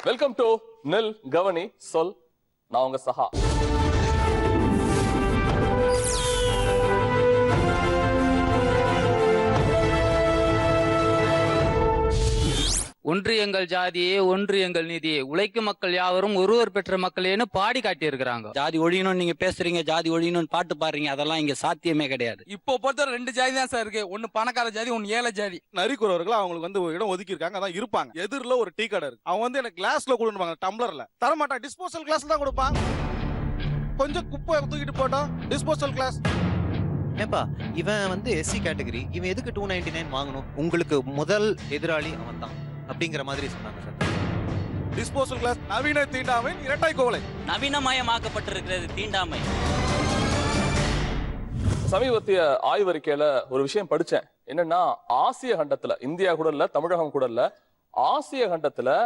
Welcome to நில் கவனி சொல். நான் உங்க சஹா. ஒன்று எங்கள் ஜாதியே, ஒன்று எங்கள் நீதியே, உழைக்கும் மக்கள் யாவரும் ஒருவர் பெற்ற மக்களேன்னு பாடி காட்டி இருக்கிறாங்க. ஜாதி ஒழியணும்னு நீங்க பேசுறீங்க, ஜாதி ஒழியணும்னு பாட்டு பாடுறீங்க, அதெல்லாம் இங்க சாத்தியமே கிடையாது. இப்போ பொறுத்த 2 ஜாதி தான் சார் இருக்கு. ஒன்னு பணக்கார ஜாதி, ஒன்னு ஏழை ஜாதி. நரிக்குறவர்கள் அவங்களுக்கு இடம் ஒதுக்கி இருக்காங்க, அதான் இருப்பாங்க. எதிரில் ஒரு டீ கடை இருக்கு, அவங்க எனக்கு கிளாஸ்ல கொடுப்பாங்க, டம்ளர்ல தரமாட்டா, டிஸ்போசல் கிளாஸ்ல தான் கொடுப்பாங்க. கொஞ்சம் குப்பை தூக்கிட்டு போட்டோம், டிஸ்போசல் கிளாஸ். ஏப்பா இவன் எஸ்சி கேட்டகரி, இவன் எதுக்கு 299 வாங்கணும்? உங்களுக்கு முதல் எதிராளி அவன் தான் அப்படிங்கிற மாதிரி சொன்னாங்க சார். டிஸ்போசல் கிளாஸ் நவீன தீண்டாமை, இரட்டை கோவலை. நவீனமயமாக்கப்பட்டிருக்கிறது தீண்டாமை. சமீபத்திய ஆய்வறிக்கையில ஒரு விஷயம் படிச்சேன். என்னன்னா, ஆசிய கண்டத்துல, இந்தியா கூட இல்ல, தமிழகம் கூட இல்ல, ஆசிய கண்டத்துல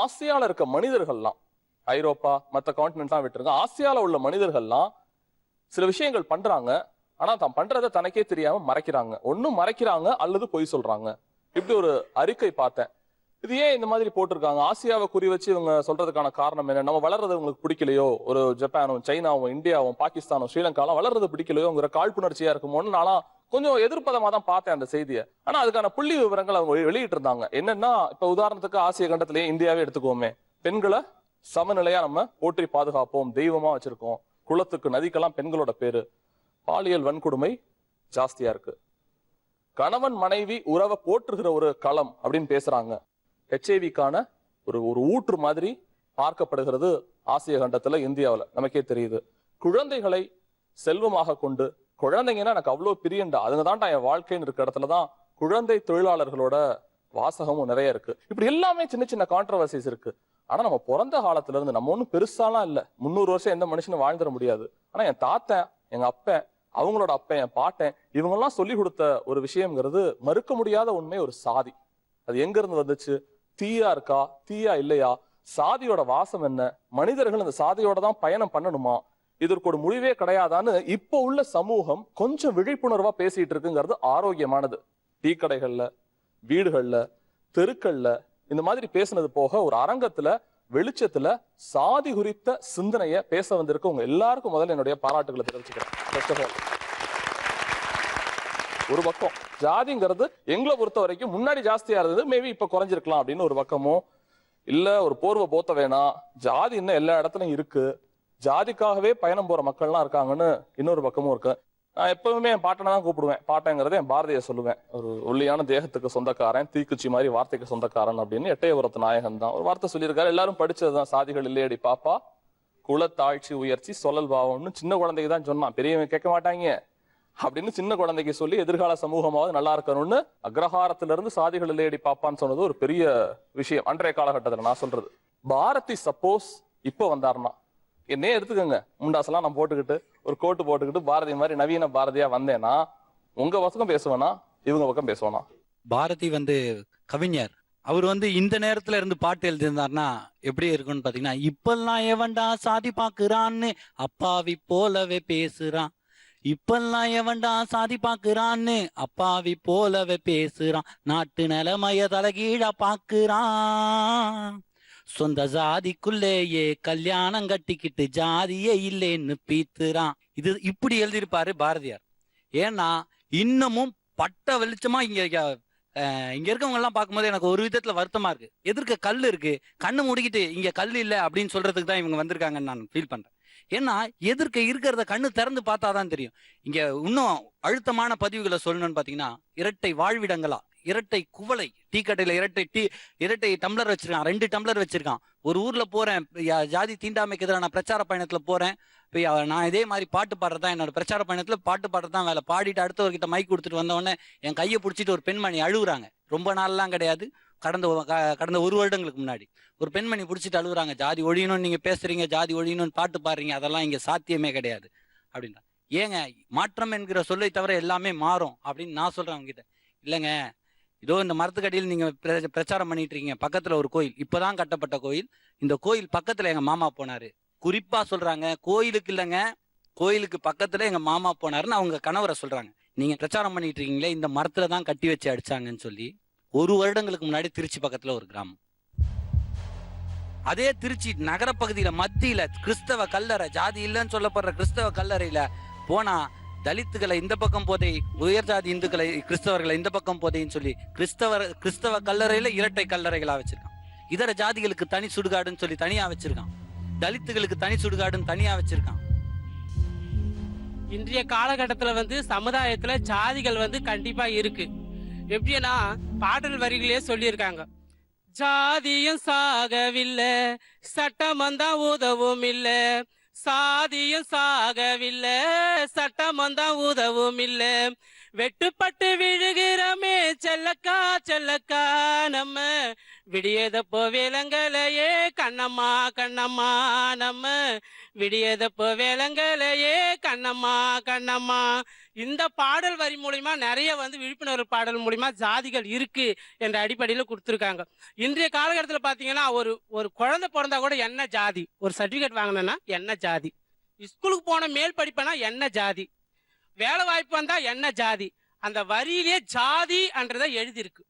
ஆசியால இருக்க மனிதர்கள்லாம், ஐரோப்பா மற்ற கான்டினென்ட்லாம் விட்டுருங்க, ஆசியால உள்ள மனிதர்கள்லாம் சில விஷயங்கள் பண்றாங்க. ஆனா தான் பண்றதை தனக்கே தெரியாம மறைக்கிறாங்க. ஒன்னும் மறைக்கிறாங்க அல்லது பொய் சொல்றாங்க. இப்படி ஒரு அறிக்கை பார்த்தேன். இது ஏன் இந்த மாதிரி போட்டிருக்காங்க? ஆசியாவை குறி வச்சு இவங்க சொல்றதுக்கான காரணம் என்ன? நம்ம வளர்றது உங்களுக்கு பிடிக்கலையோ? ஒரு ஜப்பானும் சைனாவும் இந்தியாவும் பாகிஸ்தானும் ஸ்ரீலங்காவும் வளர்றது பிடிக்கலையோங்கிற காழ்ப்புணர்ச்சியா இருக்குமோன்னு நானும் கொஞ்சம் எதிர்ப்பதமா தான் பார்த்தேன் அந்த செய்தியை. ஆனா அதுக்கான புள்ளி விவரங்கள் அவங்க வெளியிட்டு இருந்தாங்க. என்னன்னா, இப்ப உதாரணத்துக்கு ஆசிய கண்டத்திலேயே இந்தியாவே எடுத்துக்கோமே, பெண்களை சமநிலையா நம்ம போற்றி பாதுகாப்போம், தெய்வமா வச்சிருக்கோம், குளத்துக்கு நதிக்கெல்லாம் பெண்களோட பேரு, பாலியல் வன்கொடுமை ஜாஸ்தியா இருக்கு, கணவன் மனைவி உறவை போற்றுகிற ஒரு களம் அப்படின்னு பேசுறாங்க, ஹெச்ஐவிக்கான ஒரு ஊற்று மாதிரி பார்க்கப்படுகிறது ஆசிய கண்டத்துல, இந்தியாவில் நமக்கே தெரியுது, குழந்தைகளை செல்வமாக கொண்டு, குழந்தைங்கன்னா எனக்கு அவ்வளவு பிரியண்டா, அதுங்க தான்டா என் வாழ்க்கைன்னு இருக்க இடத்துலதான் குழந்தை தொழிலாளர்களோட வாசகமும் நிறைய இருக்கு. இப்படி எல்லாமே சின்ன சின்ன கான்ட்ரவர்சிஸ் இருக்கு. ஆனா நம்ம பிறந்த காலத்துல இருந்து நம்ம ஒன்னும் பெருசாலாம் இல்ல, 300 வருஷம் எந்த மனுஷனும் வாழ்ந்துட முடியாது. ஆனா என் தாத்தன், எங்க அப்பன், அவங்களோட அப்பன், என் பாட்டன், இவங்கெல்லாம் சொல்லி கொடுத்த ஒரு விஷயம்ங்கிறது மறுக்க முடியாத உண்மை, ஒரு சாதி. அது எங்க இருந்து வந்துச்சு? தீயா இருக்கா, தீயா இல்லையா, சாதியோட வாசம் என்ன, மனிதர்கள் இந்த சாதியோட தான் பயணம் பண்ணணுமா, இதற்கு ஒரு முடிவே கிடையாதான்னு இப்போ உள்ள சமூகம் கொஞ்சம் விழிப்புணர்வா பேசிட்டு இருக்குங்கிறது ஆரோக்கியமானது. டீ கடைகள்ல, வீடுகள்ல, தெருக்கள்ல இந்த மாதிரி பேசுனது போக ஒரு அரங்கத்துல வெளிச்சத்துல சாதி குறித்த சிந்தனைய பேச வந்திருக்கு உங்க எல்லாருக்கும் முதல்ல என்னுடைய பாராட்டுகளை தெரிவிச்சுக்கிறேன். ஒரு பக்கம் ஜாதிங்கிறது எங்களை பொறுத்த வரைக்கும் முன்னாடி ஜாஸ்தியா இருந்தது, மேபி இப்ப குறைஞ்சிருக்கலாம் அப்படின்னு ஒரு பக்கமும் இல்ல, ஒரு போர்வை போத்த வேணாம், ஜாதி இன்னும் எல்லா இடத்துலயும் இருக்கு, ஜாதிக்காகவே பயணம் போற மக்கள்லாம் இருக்காங்கன்னு இன்னொரு பக்கமும் இருக்கு. நான் எப்பவுமே என் பாட்டனை தான் கூப்பிடுவேன். பாட்டங்கிறத என் பாரதியை சொல்லுவேன். ஒரு ஒல்லியான தேகத்துக்கு சொந்தக்காரன், தீக்குச்சி மாதிரி வார்த்தைக்கு சொந்தக்காரன் அப்படின்னு எட்டயபுரத்து நாயகன் தான் ஒரு வார்த்தை சொல்லியிருக்காரு. எல்லாரும் படிச்சதுதான், சாதிகள் இல்லையடி பாப்பா, குலத்தாழ்ச்சி உயர்ச்சி சொல்லல் பாவம்னு சின்ன குழந்தைக்கு தான் சொன்னான், பெரியவங்க கேட்க மாட்டாங்க அப்படின்னு சின்ன குழந்தைக்கு சொல்லி எதிர்கால சமூகமாவது நல்லா இருக்கணும்னு அக்ரஹாரத்திலிருந்து சாதிகள் இல்லையடி பாப்பான்னு சொன்னது ஒரு பெரிய விஷயம் அன்றைய காலகட்டத்தில். நான் சொல்றது, பாரதி சப்போஸ் இப்போ வந்தாருன்னா, என்னே எடுத்துக்கோங்க, முண்டாசெல்லாம் நான் போட்டுக்கிட்டு ஒரு கோட்டு போட்டுக்கிட்டு பாரதி மாதிரி நவீன பாரதியா வந்தேன்னா, உங்க பக்கம் பேசுவேனா இவங்க பக்கம் பேசுவானா? பாரதி கவிஞர், அவர் இந்த நேரத்துல இருந்து பாட்டு எழுதியிருந்தாருன்னா எப்படி இருக்கும்னு பாத்தீங்கன்னா, இப்பெல்லாம் எவன்டா சாதி பாக்குறான்னு அப்பாவி போலவே பேசுறான், இப்பெல்லாம் எவன்டா சாதி பாக்குறான்னு அப்பாவி போலவே பேசுறான், நாட்டு நிலைமைய தலைகீழா பாக்குறான், சொந்த ஜாதிக்குள்ளேயே கல்யாணம் கட்டிக்கிட்டு ஜாதியே இல்லைன்னு பீத்துறான். இது இப்படி எழுதியிருப்பாரு பாரதியார். ஏன்னா இன்னமும் பட்ட வெளிச்சமா இங்க இருக்கவங்க எல்லாம் பார்க்கும்போது எனக்கு ஒரு விதத்துல வருத்தமா இருக்கு. எதிர்க்க கல் இருக்கு, கண்ணு முடிக்கிட்டு இங்க கல் இல்லை அப்படின்னு சொல்றதுக்கு தான் இவங்க வந்திருக்காங்கன்னு நான் ஃபீல் பண்றேன். ஏன்னா எதிர்க்க இருக்கிறத கண்ணு திறந்து பார்த்தாதான் தெரியும். இங்க இன்னும் அழுத்தமான பதிவுகளை சொல்லணும்னு பாத்தீங்கன்னா, இரட்டை வாழ்விடங்களா, இரட்டை குவளை, டீ கடையில இரட்டை டம்ளர் வச்சிருக்கான், 2 டம்ளர் வச்சிருக்கான். ஒரு ஊர்ல போறேன், ஜாதி தீண்டாமைக்கு எதிரான பிரச்சார பயணத்துல போறேன், நான் இதே மாதிரி பாட்டு பாடுறதா என்னோட பிரச்சார பயணத்துல பாட்டு பாடுறதான் வேலை. பாடிட்டு அடுத்தவர்கிட்ட மைக் கொடுத்துட்டு வந்தவொடனே என் கையை பிடிச்சிட்டு ஒரு பெண்மணி அழுகுறாங்க. ரொம்ப நாள்லாம் கிடையாது, கடந்த 1 வருடங்களுக்கு முன்னாடி ஒரு பெண்மணி பிடிச்சிட்டு அழுகுறாங்க, ஜாதி ஒழியணும்னு நீங்க பேசுறீங்க, ஜாதி ஒழியணும்னு பாட்டு பாடுறீங்க, அதெல்லாம் இங்க சாத்தியமே கிடையாது அப்படின்னா. ஏங்க, மாற்றம் என்கிற சொல்லை தவிர எல்லாமே மாறும் அப்படின்னு நான் சொல்றேன் அவங்க கிட்ட. இல்லைங்க, இதோ இந்த மரத்துக்கடியில் நீங்க பிரச்சாரம் பண்ணிட்டு இருக்கீங்க, பக்கத்துல ஒரு கோயில், இப்பதான் கட்டப்பட்ட கோயில், இந்த கோயில் பக்கத்துல எங்க மாமா போனாரு, குறிப்பா சொல்றாங்க, கோயிலுக்கு இல்லைங்க, கோயிலுக்கு பக்கத்துல எங்க மாமா போனாருன்னு அவங்க கணவரை சொல்றாங்க. நீங்க பிரச்சாரம் பண்ணிட்டு இருக்கீங்களே, இந்த மரத்துல தான் கட்டி வச்சு அடிச்சாங்கன்னு சொல்லி 1 வருடங்களுக்கு முன்னாடி திருச்சி பக்கத்துல ஒரு கிராமம், அதே திருச்சி நகரப்பகுதியில மத்தியில கிறிஸ்தவ கல்லறை, ஜாதி இல்லைன்னு சொல்லப்படுற கிறிஸ்தவ கல்லறையில போனா தலித்துகளை இந்த பக்கம் போதை, உயர் ஜாதி இந்துக்களை கிறிஸ்தவர்களை இந்த பக்கம் போதைன்னு சொல்லி கிறிஸ்தவ கல்லறையில இரட்டை கல்லறைகளா வச்சிருக்கான். இதர ஜாதிகளுக்கு தனி சுடுகாடுன்னு சொல்லி தனியா வச்சிருக்கான். தலித்துகளுக்கு தனி சுடுகாடுன்னு தனியா வச்சிருக்கான். இன்றைய காலகட்டத்துல சமுதாயத்துல ஜாதிகள் கண்டிப்பா இருக்கு. எப்படின்னா பாடல் வரிகளே சொல்லியிருக்காங்க, ஜாதியும் சாகவில்லை சட்டமந்தான் உதவும் இல்ல, சாதியும் சாகவில்லை சட்டமந்தான் உதவும் இல்ல, வெட்டுப்பட்டு விழுகிறமே செல்லக்கா செல்லக்கா நம்ம விடியதப்போ வேலங்களையே கண்ணம்மா கண்ணம்மா நம்ம விடியதப்போ வேலங்களையே கண்ணம்மா கண்ணம்மா. இந்த பாடல் வரி மூலியமா நிறைய விழிப்புணர்வு பாடல் மூலியமா ஜாதிகள் இருக்கு என்ற அடிப்படையில் கொடுத்துருக்காங்க. இன்றைய காலகட்டத்தில் பாத்தீங்கன்னா ஒரு குழந்தை பிறந்தா கூட என்ன ஜாதி, ஒரு சர்டிபிகேட் வாங்கினா என்ன ஜாதி, ஸ்கூலுக்கு போன மேல் படிப்பனா என்ன ஜாதி, வேலை வாய்ப்பு வந்தா என்ன ஜாதி, அந்த வரியிலே ஜாதி என்றதை எழுதியிருக்கு.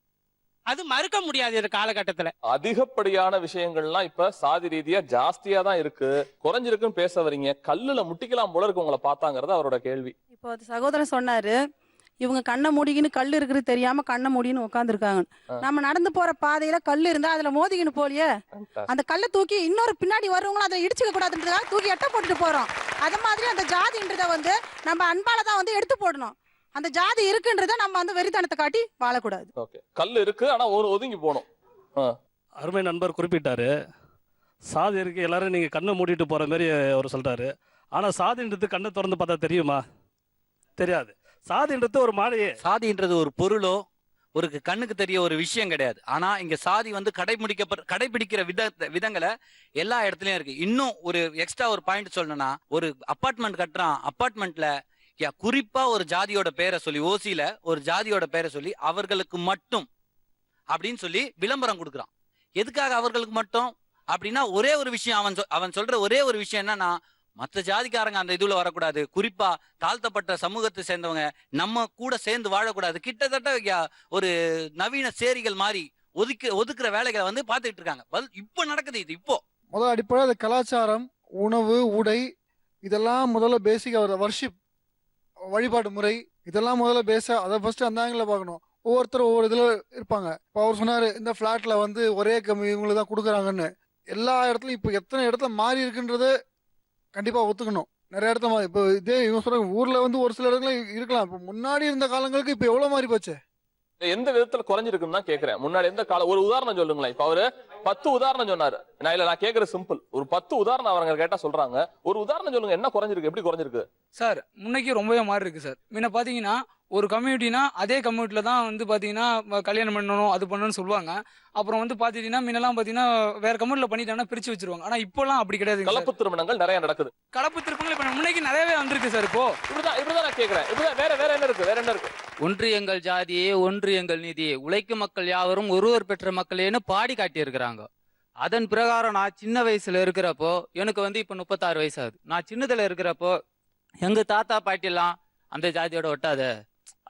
அது மறுக்க முடியாது இந்த காலகட்டத்துல. அதிகப்படியான விஷயங்கள்லாம் இப்ப சாதி ரீதியா ஜாஸ்தியா தான் இருக்கு, குறைஞ்சிருக்குன்னு பேச வரீங்க. கல்லுல முட்டிக்கலாம் போல இருக்கு உங்களை பார்த்தாங்கிறது அவரோட கேள்வி. இப்போ சகோதரன் சொன்னாரு, இவங்க கண்ணை மூடிக்கின்னு கல் இருக்கிறது தெரியாம கண்ணை மூடின்னு உட்காந்துருக்காங்க. நம்ம நடந்து போற பாதையில கல் இருந்தா அதுல மோதிக்கின்னு போலியே, அந்த கல்லை தூக்கி இன்னொரு பின்னாடி வருவங்களும் அதை இடிச்சுக்க கூடாதுன்றதுக்காக தூக்கி எட்ட போட்டுட்டு போறோம். அது மாதிரி அந்த ஜாதின்றத நம்ம அன்பாலதான் எடுத்து போடணும். அந்த ஜாதி இருக்குன்றத நம்ம வெறித்தனத்தை காட்டி வாழக்கூடாது. கல் இருக்கு ஆனா ஒதுங்கி போகணும். அருமை நண்பர் குறிப்பிட்டாரு, சாதி இருக்கு எல்லாரும் நீங்க கண்ணை மூடிட்டு போற மாதிரி அவர் சொல்றாரு. ஆனா சாதின்றது கண்ணை திறந்து பார்த்தா தெரியுமா? தெரியாது. சாதின்றது ஒரு மாலையே. சாதின்றது ஒரு பொருளோ ஒரு கண்ணுக்கு தெரிய ஒரு விஷயம் கிடையாது. ஆனா இங்க சாதி கடைபிடிக்கிற விதங்களை எல்லா இடத்துலயும் இருக்கு. இன்னும் ஒரு எக்ஸ்ட்ரா ஒரு பாயிண்ட் சொல்லணும்னா, ஒரு அப்பார்ட்மெண்ட் கட்டுறான், அப்பார்ட்மெண்ட்ல குறிப்பா ஒரு ஜாதியோட பேரை சொல்லி, ஓசியில ஒரு ஜாதியோட பேரை சொல்லி அவர்களுக்கு மட்டும் அப்படின்னு சொல்லி விளம்பரம் கொடுக்குறான். எதுக்காக அவர்களுக்கு மட்டும் அப்படின்னா, ஒரே ஒரு விஷயம் அவன் சொல்ற ஒரே ஒரு விஷயம் என்னன்னா, மற்ற ஜாதிக்காரங்க அந்த இதுல வரக்கூடாது, குறிப்பா தாழ்த்தப்பட்ட சமூகத்தை சேர்ந்தவங்க நம்ம கூட சேர்ந்து வாழக்கூடாது. கிட்டத்தட்ட ஒரு நவீன சேரிகள் மாதிரி ஒதுக்குற வேலைகளை பார்த்துட்டு இருக்காங்க. இப்ப நடக்குது இது. இப்போ முதல் அடிப்படை கலாச்சாரம், உணவு, உடை, இதெல்லாம் முதல்ல பேசிக். வர்ஷிப், வழிபாடு முறை, இதெல்லாம் முதல்ல பேச, அதை ஃபர்ஸ்ட் அந்த ஆங்கிள் பார்க்கணும். ஒவ்வொருத்தரும் ஒவ்வொரு இதுல இருப்பாங்க. இப்போ அவர் சொன்னாரு இந்த பிளாட்ல ஒரே கம்மி இவங்களுக்கு தான் கொடுக்குறாங்கன்னு. எல்லா இடத்துலயும் இப்போ எத்தனை இடத்துல மாறி இருக்குன்றது கண்டிப்பா ஒத்துக்கணும். நிறைய இடத்துல மாறி, இப்போ இதே இவங்க சொல்றாங்க ஊர்ல ஒரு சில இடத்துல இருக்கலாம். இப்போ முன்னாடி இருந்த காலங்களுக்கு இப்போ எவ்வளவு மாறி போச்சு. எந்த விதத்துல குறைஞ்சிருக்குன்னு தான் கேக்குறேன். முன்னாடி எந்த காலம், ஒரு உதாரணம் சொல்லுங்களேன். இப்ப அவரு 10 உதாரணம் சொன்னாரு. நான் கேக்குற சிம்பிள், ஒரு 10 உதாரணம் அவங்க கேட்டா சொல்றாங்க. ஒரு உதாரணம் சொல்லுங்க, என்ன குறைஞ்சிருக்கு, எப்படி குறைஞ்சிருக்கு? சார் முன்னைக்கு ரொம்பவே மாறி இருக்கு சார். முன்ன பாத்தீங்கன்னா ஒரு கம்யூனிட்டினா அதே கம்யூனிட்டில தான் பாத்தீங்கன்னா கல்யாணம் பண்ணணும் அது பண்ணணும்னு சொல்லுவாங்க. அப்புறம் பாத்தீங்கன்னா முன்னெல்லாம் பாத்தீங்கன்னா வேற கம்யூனிட்டில பண்ணிட்டாங்கன்னா பிரிச்சு வச்சிருவாங்க. ஆனா இப்போலாம் அப்படி கிடையாது. கலப்பு திருமணங்கள் நிறைய நடக்குது. கலப்பு திருமணங்கள் இப்ப முன்னைக்கு நிறையவே வந்திருக்கு சார். இப்போ இப்படிதான் நான் கேக்குறேன். வேற என்ன இருக்கு? வேற என்ன இருக்கு? ஒன்று எங்கள் ஜாதியே ஒன்று எங்கள் நீதியே, உழைக்கும் மக்கள் யாவரும் ஒருவர் பெற்ற மக்களேன்னு பாடி காட்டி இருக்கிறாங்க. அதன் பிரகாரம் நான் சின்ன வயசுல இருக்கிறப்போ, எனக்கு இப்ப 36 வயசு ஆகுது. நான் சின்னதுல இருக்கிறப்போ எங்க தாத்தா பாட்டிலாம் அந்த ஜாதியோட ஒட்டாத,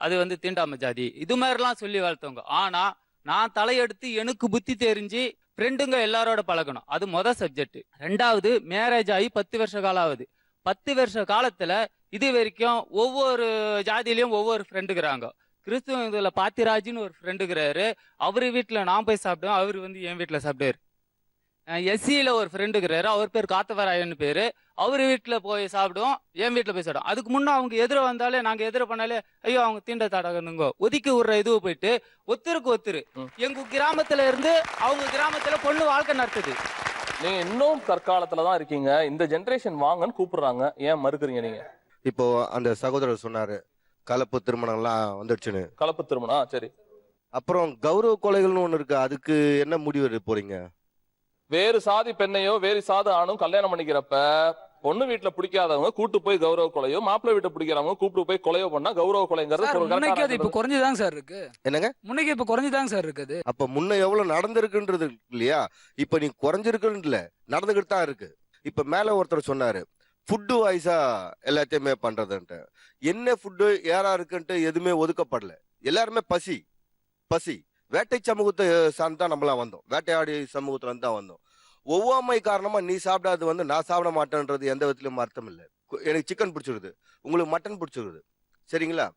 அது தீண்டாம ஜாதி, இது மாதிரிலாம் சொல்லி வளர்த்தவங்க. ஆனா நான் தலையெடுத்து எனக்கு புத்தி தெரிஞ்சு ஃப்ரெண்டுங்க எல்லாரோட பழகணும். அது மொதல் சப்ஜெக்ட். ரெண்டாவது, மேரேஜ் ஆகி 10 வருஷ காலம் ஆகுது. 10 வருஷ காலத்துல இது வரைக்கும் ஒவ்வொரு ஜாதியிலயும் ஒவ்வொரு ஃப்ரெண்டுக்கிறாங்க. கிறிஸ்துவ இதுல பாத்திராஜின்னு ஒரு ஃப்ரெண்டுக்கிறாரு. அவரு வீட்டுல நான் போய் சாப்பிடுவேன், அவரு என் வீட்டுல சாப்பிடுவாரு. எஸ்சியில ஒரு ஃப்ரெண்டுக்கிறாரு, அவர் பேர் காத்தவராயன்னு பேரு. அவரு வீட்டுல போய் சாப்பிடுவோம், என் வீட்டுல போய் சாப்பிடுவோம். அதுக்கு முன்ன அவங்க எதிர வந்தாலே, நாங்க எதிர பண்ணாலே ஐயோ அவங்க தீண்ட தாடகனுங்க ஒதுக்கி விடுற இதுவை போயிட்டு ஒத்துருக்கு ஒத்துரு. எங்க கிராமத்துல இருந்து அவங்க கிராமத்துல பொண்ணு வாழ்க்கை நடத்துது. நீங்க இன்னும் தற்காலத்துலதான் இருக்கீங்க. இந்த ஜெனரேஷன் வாங்கன்னு கூப்பிடுறாங்க, ஏன் மறுக்கிறீங்க நீங்க? இப்போ அந்த சகோதரர் சொன்னாரு கலப்பு திருமணம் எல்லாம் வந்துடுச்சுன்னு. கலப்பு திருமணம் சரி. அப்புறம் கௌரவ கொலைகள்னு ஒண்ணு இருக்கு, அதுக்கு என்ன முடிவு போறீங்க? வேறு சாதி பெண்ணையோ வேறு சாதி ஆணும் கல்யாணம் பண்ணிக்கிறப்ப பொண்ணு வீட்டுல பிடிக்காதவங்க கூட்டு போய் கௌரவ கொலையோ, மாப்பிள்ளை வீட்டை பிடிக்கிறவங்க கூப்பிட்டு போய் கொலையோ பண்ணா கௌரவ கொலைங்கிறது இப்ப குறைஞ்சுதாங்க சார் இருக்கு. என்னங்க முன்னைக்கு இப்ப குறைஞ்சுதாங்க சார் இருக்குது. அப்ப முன்ன எவ்வளவு நடந்திருக்குன்றது இல்லையா? இப்ப நீ குறைஞ்சிருக்குன்னு இல்ல, நடந்துகிட்டு தான் இருக்கு. இப்ப மேல ஒருத்தர் சொன்னாரு ஃபுட்டு வைஸா எல்லாத்தையுமே பண்றதுன்ட்டு. என்ன ஃபுட்டு ஏறா இருக்குன்ட்டு எதுவுமே ஒதுக்கப்படல. எல்லாருமே பசி வேட்டை சமூகத்தை சார்ந்து தான் நம்மளாம் வந்தோம். வேட்டையாடி சமூகத்துல இருந்து தான் வந்தோம். ஒவ்வாமை காரணமா நீ சாப்பிடாது வந்து நான் சாப்பிட மாட்டேன்றது எந்த விதத்திலும் அர்த்தம் இல்லை. எனக்கு சிக்கன் பிடிச்சிருது, உங்களுக்கு மட்டன் பிடிச்சிருது, சரிங்களா?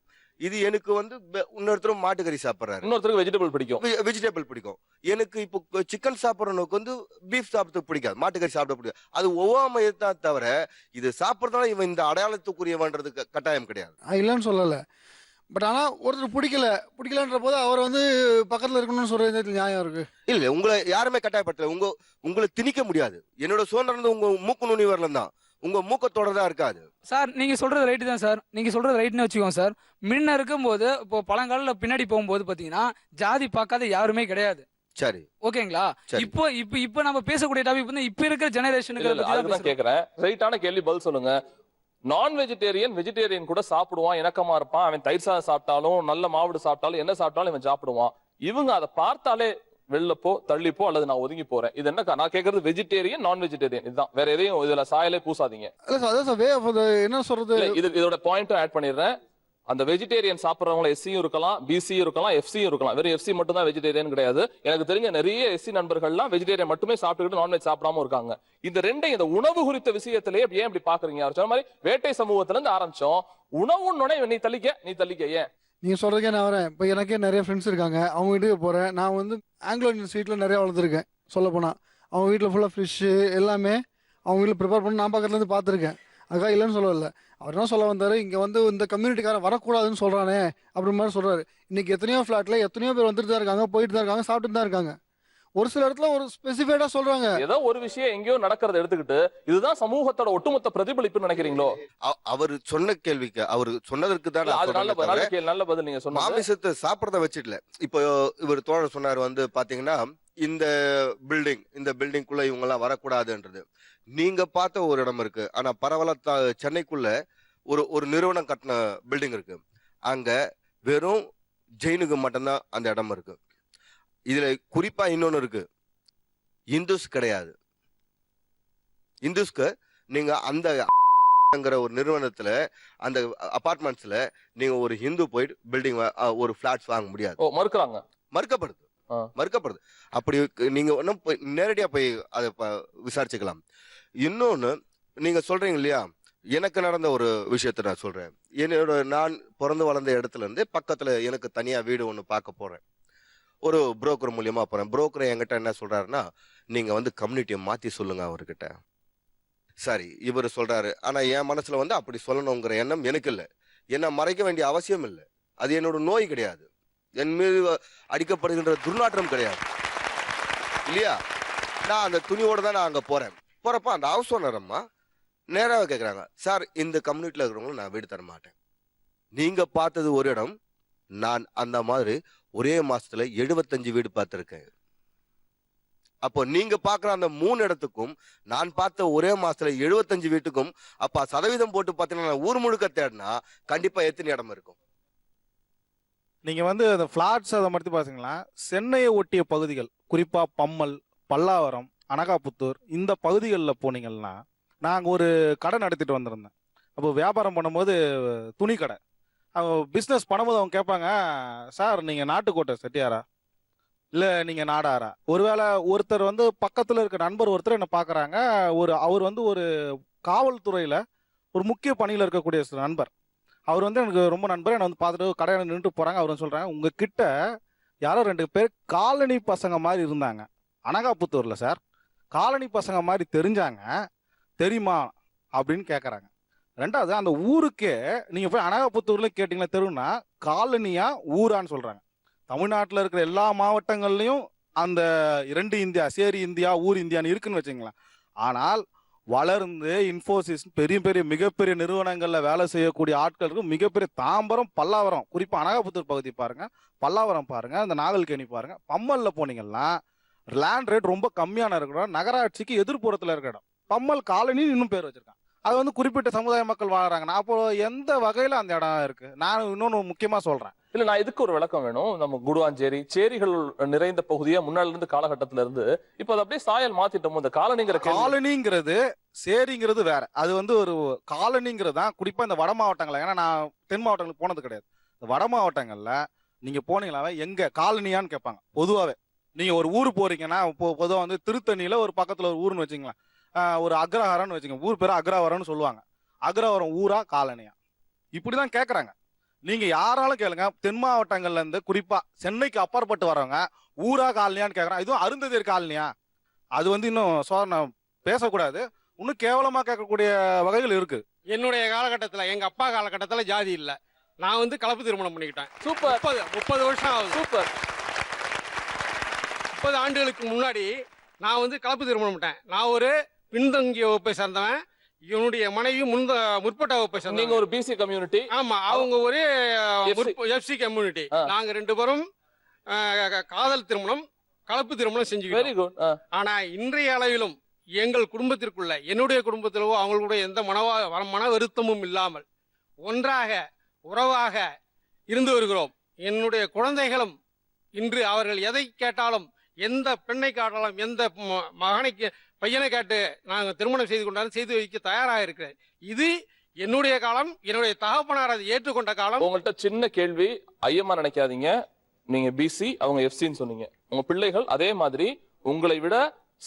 இது எனக்கு வந்து இன்னொருத்தரும் மாட்டுக்கறி சாப்பிட்றாரு, இன்னொருத்தருக்கு வெஜிடபிள் பிடிக்கும், வெஜிடபிள் பிடிக்கும். எனக்கு இப்போ சிக்கன் சாப்பிட்றவனுக்கு வந்து பீஃப் சாப்பிட்றதுக்கு பிடிக்காது, மாட்டுக்கறி சாப்பிட பிடிக்காது. அது ஒவ்வாமை தான் தவிர இது சாப்பிட்றதால இவன் இந்த அடையாளத்துக்குரியவன்றது கட்டாயம் கிடையாது. இல்லைன்னு சொல்லலை. பட் ஆனால் ஒருத்தர் பிடிக்கலன்ற போது அவர் வந்து பக்கத்தில் இருக்கணும்னு சொல்றது நியாயம் இருக்கு. இல்ல, உங்களை யாருமே கட்டாயப்படுத்தல. உங்களை திணிக்க முடியாது. என்னோட சுதந்திரம் உங்க மூக்கு நுனி வரலாம் தான், உங்க மூக்கத்தோட தான் இருக்காது. சார் நீங்க சொல்றது ரைட்டு தான் சார். நீங்க சொல்றது ரைட்னு வச்சுக்கோங்க சார். முன்ன இருக்கும்போது இப்போ பழங்கால பின்னாடி போகும்போது பாத்தீங்கன்னா ஜாதி பார்க்காத யாருமே கிடையாது. சரி, ஓகேங்களா? இப்போ இப்போ இப்போ நம்ம பேசக்கூடிய டாபிக் வந்து இப்ப இருக்கிற ஜெனரேஷனுக்கு அதுதான் கேக்குறேன். ரைட்டான கேள்வி, பதில் சொல்லுங்க. நான் வெஜிடேரியன் வெஜிடேரியன் கூட சாப்பிடுவான், இணக்கமா இருப்பான். அவன் தயிர் சாதம் சாப்பிட்டாலும் நல்ல மாவுடு சாப்பிட்டாலும் என்ன சாப்பிட்டாலும் இவன் சாப்பிடுவான். இவங்க அதை பார்த்தாலே வெளிலப்போ தள்ளிப்போ அல்லது நான் ஒதுங்கி போறேன். இது என்ன நான் கேக்குறது? வெஜிடேரியன் நான் வெஜிடேரியன் இதுதான், வேற எதையும் இதுல சாயலே பூசாதீங்க. என்ன சொல்றது, இதோட பாயிண்ட்டும் ஆட் பண்ணிடுறேன். அந்த வெஜிடேரியன் சாப்பிட்றவங்கள எஸ்சியும் இருக்கலாம், பிசியும் இருக்கலாம், எஃப்சியும் இருக்கலாம். வெறும் எஃப்சி மட்டும் தான் வெஜிடேரியன் கிடையாது. எனக்கு தெரிஞ்ச நிறைய எஸ்சி நண்பர்கள்லாம் வெஜிடேரியன் மட்டுமே சாப்பிட்டுக்கிட்டு நான்வெஜ் சாப்பிடாம இருக்காங்க. இந்த ரெண்டையும் இந்த உணவு குறித்த விஷயத்திலேயே ஏன் இப்படி பாக்குறீங்க? அவர் சொன்ன மாதிரி வேட்டை சமூகத்துல இருந்து ஆரம்பிச்சோம், உணவுன்னொடனே நீ தள்ளிக்க ஏன் நீங்க சொல்றதுக்கே நான் வரேன். இப்போ எனக்கே நிறைய ஃப்ரெண்ட்ஸ் இருக்காங்க, அவங்க வீட்டுக்கு போறேன். நான் வந்து ஆங்கிலோ இந்தியன் ஸ்வீட்ல நிறைய வளர்த்துருக்கேன். சொல்ல போனா அவங்க வீட்டில் ஃபுல்லாக ஃபிஷ்ஷு எல்லாமே அவங்க வீட்டில் ப்ரிப்பேர் பண்ணி நான் பக்கத்துல இருந்து பார்த்துருக்கேன். அதுக்காக இல்லைன்னு சொல்லல. அவர் என்ன சொல்ல வந்தாரு, இங்க வந்து இந்த கம்யூனிட்டிக்காரன் வரக்கூடாதுன்னு சொல்றானே அப்படி மாதிரி சொல்றாரு. இன்னைக்கு எத்தனையோ ஃபிளாட்ல எத்தனையோ பேர் வந்துட்டு தான் இருக்காங்க, போயிட்டு தான் இருக்காங்க, சாப்பிட்டு தான் இருக்காங்க. ஒரு சில இடத்துல ஒரு ஸ்பெசிஃபைடா சொல்றாங்க. ஏதோ ஒரு விஷயம் எங்கேயோ நடக்கிறத எடுத்துக்கிட்டு இதுதான் சமூகத்தோட ஒட்டுமொத்த பிரதிபலிப்பு நினைக்கிறீங்களோ? அவர் சொன்ன கேள்விக்கு அவர் சொன்னதற்கு தான் நல்ல பதில் நீங்க சொன்ன. மாமிசத்தை சாப்பிடறத வச்சுட்டல. இப்போ இவர் தோழர் சொன்னார் வந்து பாத்தீங்கன்னா இந்த பில்டிங்குள்ள இவங்க எல்லாம் வரக்கூடாதுன்றது. நீங்க பார்த்த ஒரு இடம் இருக்கு, ஆனா பரவலா சென்னைக்குள்ள ஒரு நிறுவனம் கட்டின பில்டிங் இருக்கு. அங்க வெறும் ஜெயினுக்கு மட்டும்தான் அந்த இடம் இருக்கு. இதுல குறிப்பா இன்னொன்னு இருக்கு, இந்துஸ் கிடையாது. இந்துஸ்க்கு நீங்க அந்த ஒரு நிறுவனத்துல அந்த அபார்ட்மெண்ட்ஸ்ல நீங்க ஒரு ஹிந்து போயிட்டு பில்டிங் ஒரு பிளாட்ஸ் வாங்க முடியாது. மறுக்கப்படுது. அப்படி நீங்க ஒன்னும் நேரடியா போய் அதை விசாரிச்சுக்கலாம். இன்னொன்னு நீங்க சொல்றீங்க இல்லையா, எனக்கு நடந்த ஒரு விஷயத்த நான் சொல்றேன். நான் பிறந்து வளர்ந்த இடத்துல இருந்து பக்கத்துல எனக்கு தனியா வீடு ஒண்ணு பார்க்க போறேன். ஒரு புரோக்கர் மூலியமா போறேன். புரோக்கர் என்கிட்ட என்ன சொல்றாருன்னா, நீங்க வந்து கம்யூனிட்டியை மாத்தி சொல்லுங்க அவர்கிட்ட. சரி, இவர் சொல்றாரு. ஆனா என் மனசுல வந்து அப்படி சொல்லணுங்கிற எண்ணம் எனக்கு இல்லை. என்ன மறைக்க வேண்டிய அவசியம் இல்லை. அது என்னோட நோய் கிடையாது, என் மீது அடிக்கப்படுகின்ற துர்நாற்றம் கிடையாது இல்லையா. நான் அந்த துணியோட தான் நான் அங்க போறப்ப அந்த ஹவுஸ் ஓனர் அம்மா நேராக கேட்குறாங்க, சார் இந்த கம்யூனிட்டியில் இருக்கிறவங்களும் நான் வீடு தர மாட்டேன். நீங்க பார்த்தது ஒரு இடம், நான் அந்த மாதிரி ஒரே மாசத்துல 75 வீடு பார்த்திருக்கேன். அப்போ நீங்க பாக்குற அந்த 3 இடத்துக்கும் நான் பார்த்த ஒரே மாசத்துல 75 வீட்டுக்கும் அப்ப சதவீதம் போட்டு பாத்தீங்கன்னா ஊர் முழுக்க தேடினா கண்டிப்பா எத்தனை இடம் இருக்கும்? நீங்க வந்து அந்த பிளாட்ஸ் அதை மட்டும் பாத்தீங்கன்னா சென்னையை ஒட்டிய பகுதிகள், குறிப்பா பம்மல், பல்லாவரம், அனகாபுத்தூர் இந்த பகுதிகளில் போனீங்கன்னா, நாங்கள் ஒரு கடை நடத்திட்டு வந்திருந்தேன். அப்போ வியாபாரம் பண்ணும்போது துணி கடை, அவங்க பிஸ்னஸ் பண்ணும்போது அவங்க கேட்பாங்க, சார் நீங்கள் நாட்டுக்கோட்டை செட்டியாரா இல்லை நீங்கள் நாடாரா? ஒருவேளை ஒருத்தர் வந்து பக்கத்தில் இருக்க நண்பர் ஒருத்தர் என்னை பார்க்குறாங்க. அவர் வந்து ஒரு காவல்துறையில் ஒரு முக்கிய பணியில் இருக்கக்கூடிய நண்பர். அவர் வந்து எனக்கு ரொம்ப நண்பர். என்னை வந்து பார்த்துட்டு கடையில் நின்றுட்டு போகிறாங்க. அவர் சொல்கிறாங்க, உங்ககிட்ட யாரோ 2 பேர் காலனி பசங்க மாதிரி இருந்தாங்க அனகாபுத்தூரில் சார், காலனி பசங்க மாதிரி தெரிஞ்சாங்க, தெரியுமா அப்படின்னு கேட்குறாங்க. ரெண்டாவது, அந்த ஊருக்கே நீங்கள் போய் அனகாபுத்தூர்ல கேட்டிங்கன்னா தெருன்னா காலனியா ஊரான்னு சொல்கிறாங்க. தமிழ்நாட்டில் இருக்கிற எல்லா மாவட்டங்கள்லையும் அந்த 2 இந்தியா, சேரி இந்தியா, ஊர் இந்தியான்னு இருக்குன்னு வச்சுங்களேன். ஆனால் வளர்ந்து இன்ஃபோசிஸ் மிகப்பெரிய நிறுவனங்களில் வேலை செய்யக்கூடிய ஆட்களுக்கு மிகப்பெரிய தாம்பரம், பல்லாவரம், குறிப்பாக அனகாபுத்தூர் பகுதி பாருங்க, பல்லாவரம் பாருங்க, அந்த நாகல்கேணி பாருங்க, பம்மல்ல போனீங்கன்னா லேண்ட் ரேட் ரொம்ப கம்மியான இருக்கிறோம். நகராட்சிக்கு எதிர்ப்புறத்தில் இருக்கிற இடம் பம்மல் காலனி இன்னும் பேர் வச்சிருக்காங்க. அது வந்து குறிப்பிட்ட சமுதாய மக்கள் வாழறாங்க. நான் அப்போ எந்த வகையில அந்த இடம் இருக்கு? நான் இன்னொன்னு முக்கியமா சொல்றேன். இல்ல, நான் இதுக்கு ஒரு விளக்கம் வேணும். நம்ம குடுவாஞ்சேரி சேரிகள் நிறைந்த பகுதியா முன்னாடி இருந்து காலகட்டத்தில இருந்து இப்போ அது அப்படியே சாயல் மாத்திட்டோம். இந்த காலனிங்கிறது சேரிங்கிறது வேற. அது வந்து ஒரு காலனிங்கிறது தான் குறிப்பா இந்த வட மாவட்டங்கள்ல. ஏன்னா நான் தென் மாவட்டங்களுக்கு போனது கிடையாது. இந்த வட மாவட்டங்கள்ல நீங்க போனீங்களா எங்க காலனியான்னு கேட்பாங்க பொதுவாவே. நீங்க ஒரு ஊர் போறீங்கன்னா பொதுவாக வந்து திருத்தணியில ஒரு பக்கத்துல ஒரு ஊர்னு வச்சுங்களேன், ஒரு அக்ரஹாரம்னு வச்சுக்கோங்க, ஊர் பேரு அக்ரஹாரம்னு சொல்லுவாங்க. அக்ரஹாரம் ஊரா காலனியா இப்படிதான் கேக்குறாங்க. நீங்க யாராலும் கேளுங்க, தென் மாவட்டங்கள்ல இருந்து குறிப்பா சென்னைக்கு அப்பாற்பட்டு வரவங்க ஊரா காலனியான்னு கேக்குறாங்க. இதுவும் அருந்ததியர் காலனியா? அது வந்து இன்னும் சோதனை பேசக்கூடாது, இன்னும் கேவலமா கேட்கக்கூடிய வகைகள் இருக்கு. என்னுடைய காலகட்டத்தில், எங்க அப்பா காலகட்டத்தில் ஜாதி இல்லை. நான் வந்து கலப்பு திருமணம் பண்ணிக்கிட்டேன். சூப்பர். 30 வருஷம் ஆகுது. சூப்பர். 30 ஆண்டுகளுக்கு முன்னாடி நான் வந்து கலப்பு திருமணம் பண்ணிட்டேன். நான் ஒரு பின்தங்கிய வகுப்பை சேர்ந்தவன், என்னுடைய மனைவி முற்பட்ட வகுப்பை சேர்ந்தவன். நீங்க ஒரு பிசி கம்யூனிட்டி. ஆமா, அவங்க ஒரு எஃப்சி கம்யூனிட்டி. நாங்க 2 பேரும் காதல் திருமணம், கலப்பு திருமணம் செஞ்சுக்கிட்டோம். Very good. ஆனா இன்றைய அளவிலும் எங்கள் குடும்பத்திற்குள்ள, என்னுடைய குடும்பத்திலோ அவங்களுடைய எந்த மன வருத்தமும் இல்லாமல் ஒன்றாக உறவாக இருந்து வருகிறோம். என்னுடைய குழந்தைகளும் இன்று அவர்கள் எதை கேட்டாலும், எந்த பெண்ணை காட்டாலும், எந்த பையனை கேட்டு நாங்கள் திருமணம் செய்து கொண்டாலும் செய்து வைக்க தயாராக இருக்கிறேன். இது என்னுடைய காலம், என்னுடைய தகப்பனார் அதை ஏற்றுக்கொண்ட காலம். உங்கள்கிட்ட சின்ன கேள்வி, ஐயமா நினைக்காதீங்க. நீங்க பிசி, அவங்க எஃப்சின்னு சொன்னீங்க. உங்க பிள்ளைகள் அதே மாதிரி உங்களை விட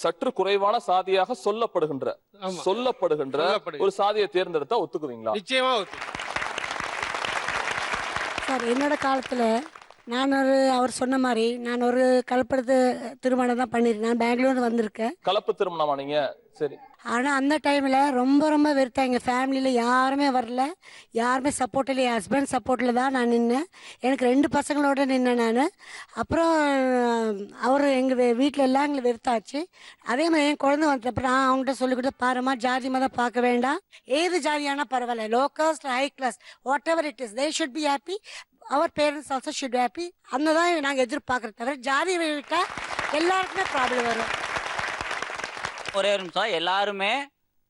சற்று குறைவான சாதியாக சொல்லப்படுகின்ற ஒரு சாதியை தேர்ந்தெடுத்தா ஒத்துக்குவீங்களா? நிச்சயமா சார். என்னோட காலத்துல நான் அவர் சொன்ன மாதிரி நான் ஒரு கலப்பு திருமணம் தான் பண்ணிருக்கேன். நான் பெங்களூர் வந்திருக்கேன். கலப்பு திருமணமா நீங்க? சரி. ஆனால் அந்த டைமில் ரொம்ப வெறுத்தேன். எங்கள் ஃபேமிலியில் யாருமே வரல, யாருமே சப்போர்ட் இல்லை. என் ஹஸ்பண்ட் சப்போர்ட்டில் தான் நான் நின்னேன். எனக்கு 2 பசங்களோட நின்னேன் நான். அப்புறம் அவர் எங்கள் வீட்டில் எல்லாம் எங்களை வெறுத்தாச்சு. அதே மாதிரி என் குழந்தை வந்தப்போ நான் அவங்ககிட்ட சொல்லிக்கிட்டு, பாருமா, ஜாதி மதம் பார்க்க வேண்டாம், ஏது ஜாதியானா பரவாயில்ல, low caste high class whatever it is, they should be happy, our parents also should be happy. அந்த தான் நாங்கள் எதிர்பார்க்குறத தவிர ஜாதி விட்டால் எல்லாருக்குமே ப்ராப்ளம் வரும். ஒரே ஒரு நிமிஷம், எல்லாருமே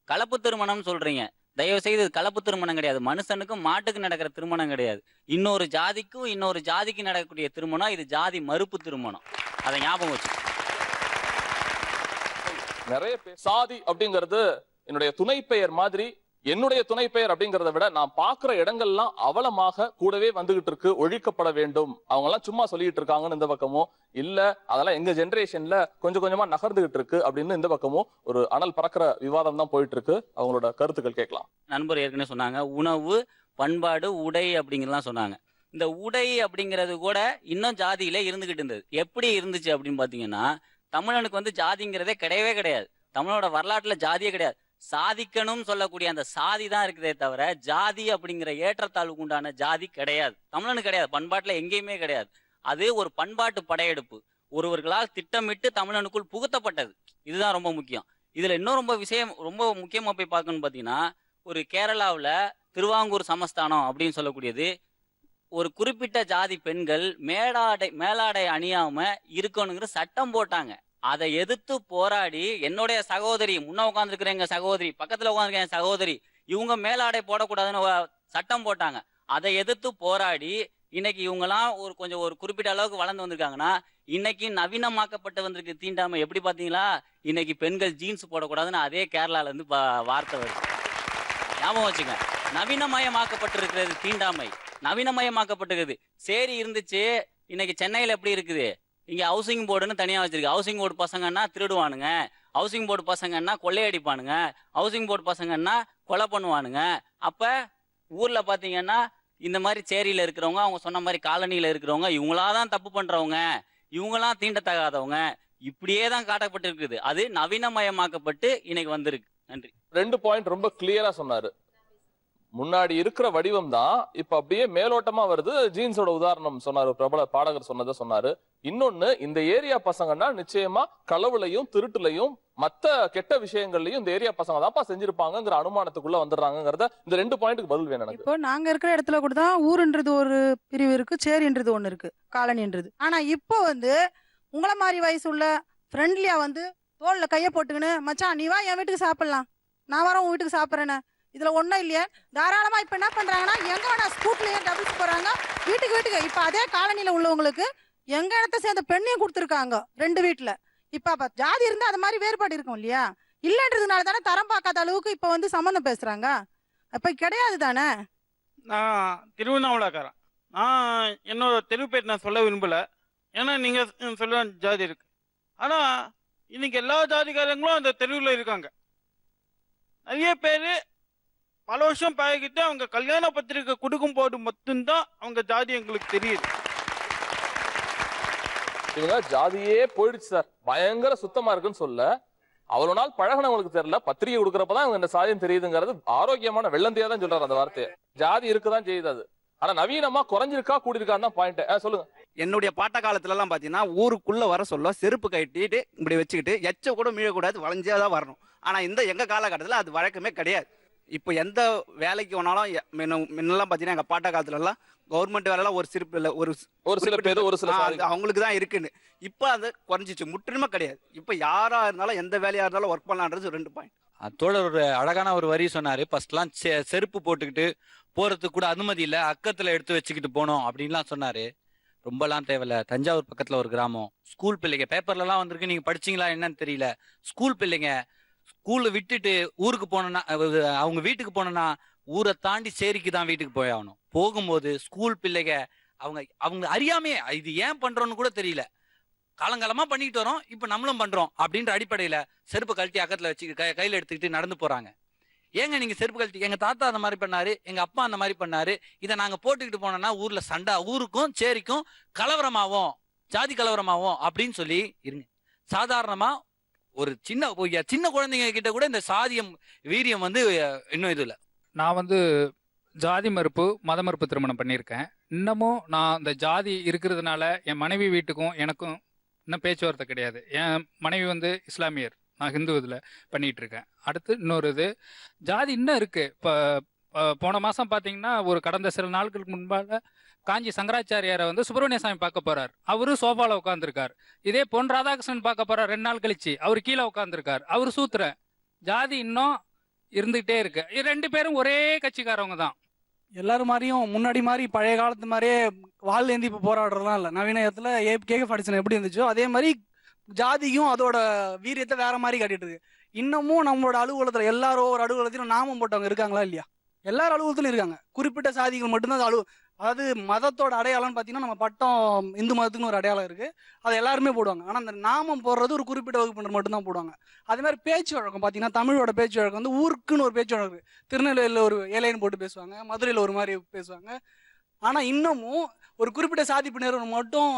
கலப்பு திருமணம் சொல்றீங்க. தயவு செய்து கலப்பு திருமணம் கிடையாது. மனுஷனுக்கும் மாட்டுக்கு நடக்கிற திருமணம் கிடையாது. இன்னொரு ஜாதிக்கும் இன்னொரு ஜாதிக்கு நடக்கக்கூடிய திருமணம் இது ஜாதி மறுப்பு திருமணம். அதை ஞாபகம் வச்சு. நிறைய பேர் சாதி அப்படிங்கிறது என்னுடைய துணை பெயர் மாதிரி, என்னுடைய துணை பெயர் அப்படிங்கறத விட நான் பாக்குற இடங்கள்லாம் அவலமாக கூடவே வந்துகிட்டு இருக்கு, ஒழிக்கப்பட வேண்டும். அவங்க எல்லாம் சும்மா சொல்லிட்டு இருக்காங்கன்னு இந்த பக்கமும் இல்ல, அதெல்லாம் எங்க ஜெனரேஷன்ல கொஞ்சம் கொஞ்சமா நகர்ந்துகிட்டு இருக்கு அப்படின்னு இந்த பக்கமும் ஒரு அனல் பறக்கிற விவாதம் தான் போயிட்டு இருக்கு. அவங்களோட கருத்துக்கள் கேட்கலாம். நண்பர் ஏற்கனவே சொன்னாங்க, உணவு, பண்பாடு, உடை அப்படிங்கிறலாம் சொன்னாங்க. இந்த உடை அப்படிங்கிறது கூட இன்னும் ஜாதியில இருந்துகிட்டு இருந்தது. எப்படி இருந்துச்சு அப்படின்னு பாத்தீங்கன்னா, தமிழனுக்கு வந்து ஜாதிங்கிறதே கிடையவே கிடையாது. தமிழோட வரலாற்றுல ஜாதியே கிடையாது. சாதிக்கணும் சொல்லக்கூடிய அந்த சாதி தான் இருக்குதே தவிர ஜாதி அப்படிங்கிற ஏற்றத்தாழ்வுக்கு உண்டான ஜாதி கிடையாது. தமிழனுக்கு கிடையாது, பண்பாட்டுல எங்கேயுமே கிடையாது. அது ஒரு பண்பாட்டு படையெடுப்பு ஒருவர்களால் திட்டமிட்டு தமிழனுக்குள் புகுத்தப்பட்டது. இதுதான் ரொம்ப முக்கியம். இதுல இன்னும் ரொம்ப முக்கியமா போய் பார்க்கணும்னு பாத்தீங்கன்னா, ஒரு கேரளாவில் திருவாங்கூர் சமஸ்தானம் அப்படின்னு சொல்லக்கூடியது, ஒரு குறிப்பிட்ட ஜாதி பெண்கள் மேலாடை அணியாம இருக்கணுங்கிற சட்டம் போட்டாங்க. அதை எதிர்த்து போராடி என்னுடைய சகோதரி, முன்ன உட்காந்துருக்கிற எங்க சகோதரி, பக்கத்துல உட்காந்துருக்க என் சகோதரி, இவங்க மேலாடை போடக்கூடாதுன்னு சட்டம் போட்டாங்க. அதை எதிர்த்து போராடி இன்னைக்கு இவங்கெல்லாம் ஒரு குறிப்பிட்ட அளவுக்கு வளர்ந்து வந்திருக்காங்கன்னா, இன்னைக்கு நவீனமாக்கப்பட்டு வந்திருக்கு தீண்டாமை. எப்படி பாத்தீங்களா, இன்னைக்கு பெண்கள் ஜீன்ஸ் போடக்கூடாதுன்னு அதே கேரளால இருந்து வார்த்தை வருது. ஞாபகம் வச்சுங்க, நவீனமயமாக்கப்பட்டிருக்கிறது தீண்டாமை, நவீனமயமாக்கப்பட்டிருக்குது. சரி இருந்துச்சு. இன்னைக்கு சென்னையில எப்படி இருக்குது, இங்க ஹவுசிங் போர்டுன்னு தனியா வச்சிருக்கு. ஹவுசிங் போர்டு பசங்கன்னா திருடுவானுங்க, ஹவுசிங் போர்டு பசங்கன்னா கொள்ளையடிப்பானுங்க, ஹவுசிங் போர்டு பசங்கன்னா கொலை பண்ணுவானுங்க. அப்ப ஊர்ல பாத்தீங்கன்னா இந்த மாதிரி சேரியில இருக்கிறவங்க, அவங்க சொன்ன மாதிரி காலனியில இருக்கிறவங்க, இவங்களாதான் தப்பு பண்றவங்க, இவங்களாம் தீண்டத்தகாதவங்க, இப்படியே தான் காட்டப்பட்டிருக்குது. அது நவீனமயமாக்கப்பட்டு இன்னைக்கு வந்திருக்கு. நன்றி. 2 பாயிண்ட் ரொம்ப கிளியரா சொன்னாரு. முன்னாடி இருக்கிற வடிவம் தான் இப்ப அப்படியே மேலோட்டமா வருது. ஜீன்ஸோட உதாரணம் சொன்னாரு, பிரபல பாடகர் சொன்னதை சொன்னாரு. இன்னொன்னு, இந்த ஏரியா பசங்கன்னா நிச்சயமா களவுலையும் திருட்டுலையும் மத்த கெட்ட விஷயங்கள்லயும் இந்த ஏரியா பசங்க தான்ப்பா செஞ்சிருப்பாங்கிற அனுமானத்துக்குள்ள வந்துடுறாங்கிறத இந்த 2 பாயிண்ட்டுக்கு பதில் வேணும் எனக்கு. இப்போ நாங்க இருக்கிற இடத்துல கூட தான் ஊருன்றது ஒரு பிரிவு இருக்கு, சேரின்றது ஒண்ணு இருக்கு, காலனின்றது. ஆனா இப்போ வந்து உங்களை மாதிரி வயசு உள்ள ஃப்ரெண்ட்லியா வந்து தோல்ல கைய போட்டுக்கின்னு, மச்சான் நீ வா என் வீட்டுக்கு சாப்பிடலாம், நான் வர உன் வீட்டுக்கு சாப்பிட்றேன்னு, இதுல ஒன்றும் இல்லையே. தாராளமா இப்ப என்ன பண்றாங்கன்னா, எங்க வேணா ஸ்கூட்லயே டபுள்ஸ் போறாங்க, வீட்டுக்கு. இப்ப அதே காலனியில உள்ளவங்களுக்கு எங்க இடத்த சேர்ந்த பெண்ணையும் கொடுத்துருக்காங்க 2 வீட்டுல. இப்ப ஜாதி இருந்தா அது மாதிரி வேறுபாடு இருக்கும் இல்லையா? இல்லன்றதுனால தானே தரம் பார்க்காத அளவுக்கு இப்ப வந்து சம்மந்தம் பேசுறாங்க. அப்ப கிடையாது தானே. நான் திருவண்ணாமலைக்காரன். நான் என்னோட தெரு பேர் நான் சொல்ல விரும்பல. ஏன்னா நீங்கள் சொல்ல ஜாதி இருக்கு. ஆனால் இன்னைக்கு எல்லா ஜாதிக்காரங்களும் அந்த தெருவில் இருக்காங்க. நிறைய பேர் பல வருஷம் பழகிட்டு அவங்க கல்யாண பத்திரிக்கை கொடுக்கும் போது மட்டும்தான் அவங்க ஜாதி எங்களுக்கு தெரியுது. இவங்க ஜாதியே போயிடுச்சு சார், பயங்கர சுத்தமா இருக்குன்னு சொல்ல, அவ்வளவு நாள் பழகினவங்களுக்கு தெரியல, பத்திரிகை கொடுக்கறப்பதான் இவங்க இந்த சாதியம் தெரியுதுங்கிறது ஆரோக்கியமான வெள்ளந்தியா தான் சொல்றாரு அந்த வார்த்தையை. ஜாதி இருக்குதான் செய்யுது அது, ஆனா நவீனமா குறைஞ்சிருக்கா கூடியிருக்கான்னு தான் பாயிண்ட். சொல்லுங்க. என்னுடைய பாட்ட காலத்துல எல்லாம் பாத்தீங்கன்னா ஊருக்குள்ள வர சொல்ல செருப்பு கட்டிட்டு இப்படி வச்சுக்கிட்டு எச்ச கூட மீழக்கூடாது, வளைஞ்சே தான் வரணும். ஆனா எங்க காலகட்டத்தில் அது வழக்கமே கிடையாது. இப்போ எந்த வேலைக்கு வேணாலும் முன்னெல்லாம் பாத்தீங்கன்னா எங்க பாட்ட காலத்துல எல்லாம் கவர்மெண்ட் வேலைலாம் ஒரு சிறப்பு இல்லை, ஒரு சில பேர் ஒரு சில அவங்களுக்கு தான் இருக்குன்னு. இப்போ அது குறைஞ்சிச்சு, முற்றிலுமா கிடையாது. இப்போ யாரா இருந்தாலும் எந்த வேலையா இருந்தாலும் ஒர்க் பண்ணலான்றது 2 பாயிண்ட். தோழர் ஒரு அழகான ஒரு வரி சொன்னாரு. ஃபர்ஸ்ட்லாம் செருப்பு போட்டுக்கிட்டு போறதுக்கு கூட அனுமதி இல்லை, அக்கத்துல எடுத்து வச்சுக்கிட்டு போனோம் அப்படின்லாம் சொன்னாரு. ரொம்பலாம் தேவையில்ல. தஞ்சாவூர் பக்கத்துல ஒரு கிராமம், ஸ்கூல் பிள்ளைங்க பேப்பர்லாம் வந்திருக்கு, நீங்க படிச்சீங்களா என்னன்னு தெரியல. ஸ்கூல் பிள்ளைங்க ஸ்கூல்ல விட்டுட்டு ஊருக்கு போனோம்னா, அவங்க வீட்டுக்கு போனோம்னா ஊரை தாண்டி சேரிக்கு தான் வீட்டுக்கு போய் ஆகணும். போகும்போது ஸ்கூல் பிள்ளைங்க அவங்க அறியாமையே இது ஏன் பண்றோம்னு கூட தெரியல, காலங்காலமா பண்ணிக்கிட்டு வரோம், இப்ப நம்மளும் பண்றோம் அப்படின்ற அடிப்படையில செருப்பு கழட்டி அக்கத்துல வச்சு கையில எடுத்துக்கிட்டு நடந்து போறாங்க. ஏங்க நீங்க செருப்பு கழட்டி, எங்க தாத்தா அந்த மாதிரி பண்ணாரு, எங்க அப்பா அந்த மாதிரி பண்ணாரு, இதை நாங்க போட்டுக்கிட்டு போனோம்னா ஊர்ல சண்டை, ஊருக்கும் சேரிக்கும் கலவரமாவும் ஜாதி கலவரமாவும் அப்படின்னு சொல்லி இருங்க. சாதாரணமா ஒரு சின்ன குழந்தைங்க கிட்ட கூட இந்த சாதியம் வீரியம் இன்னும் இது இல்லை. நான் ஜாதி மறுப்பு மத மறுப்பு திருமணம் பண்ணியிருக்கேன். இன்னமும் நான் இந்த ஜாதி இருக்கிறதுனால என் மனைவி வீட்டுக்கும் எனக்கும் இன்னும் பேச்சுவார்த்தை கிடையாது. என் மனைவி இஸ்லாமியர், நான் ஹிந்து இதில் பண்ணிகிட்டு இருக்கேன். அடுத்து இன்னொரு இது ஜாதி இன்னும் இருக்குது. இப்போ போன மாதம் பார்த்தீங்கன்னா கடந்த சில நாட்களுக்கு முன்பாக காஞ்சி சங்கராச்சாரியாரை சுப்பிரமணிய சாமி பார்க்க போறார். அவரு சோஃபாவில் உட்காந்துருக்கார். இதே பொன் ராதாகிருஷ்ணன் பார்க்க போறார் 2 நாள் கழிச்சு, அவர் கீழே உட்காந்துருக்கார். அவர் சூத்திர. ஜாதி இன்னும் இருந்துகிட்டே இருக்கு. 2 பேரும் ஒரே கட்சிக்காரவங்க தான். எல்லாரும் மாதிரியும் முன்னாடி மாதிரி பழைய காலத்து மாதிரியே வாழ் ஏந்தி இப்போ போராடுறதுலாம் இல்லை. நவீனத்தில் கேக எப்படி இருந்துச்சோ அதே மாதிரி ஜாதியும் அதோட வீரியத்தை வேற மாதிரி காட்டிட்டு இருக்கு. இன்னமும் நம்மளோட அலுவலகத்தில் எல்லாரும் ஒரு அலுவலகத்திலும் நாமம் போட்டவங்க இருக்காங்களா இல்லையா? எல்லாரும் அலுவலகத்திலும் இருக்காங்க. குறிப்பிட்ட சாதிகள் மட்டும்தான் அதாவது மதத்தோட அடையாளம்னு பார்த்தீங்கன்னா நம்ம பட்டம் இந்து மதத்துக்குன்னு ஒரு அடையாளம் இருக்கு, அதை எல்லாருமே போடுவாங்க. ஆனால் அந்த நாமம் போடுறது ஒரு குறிப்பிட்ட வகுப்பினர் மட்டும்தான் போடுவாங்க. அதே மாதிரி பேச்சு வழக்கம் பார்த்தீங்கன்னா தமிழோட பேச்சு வழக்கம் ஊருக்குன்னு ஒரு பேச்சு வழக்கம் இருக்கு. திருநெல்வேலியில் ஒரு ஏலைன்னு போட்டு பேசுவாங்க, மதுரையில் ஒரு மாதிரி பேசுவாங்க. ஆனால் இன்னமும் ஒரு குறிப்பிட்ட சாதிப்பினர் மட்டும்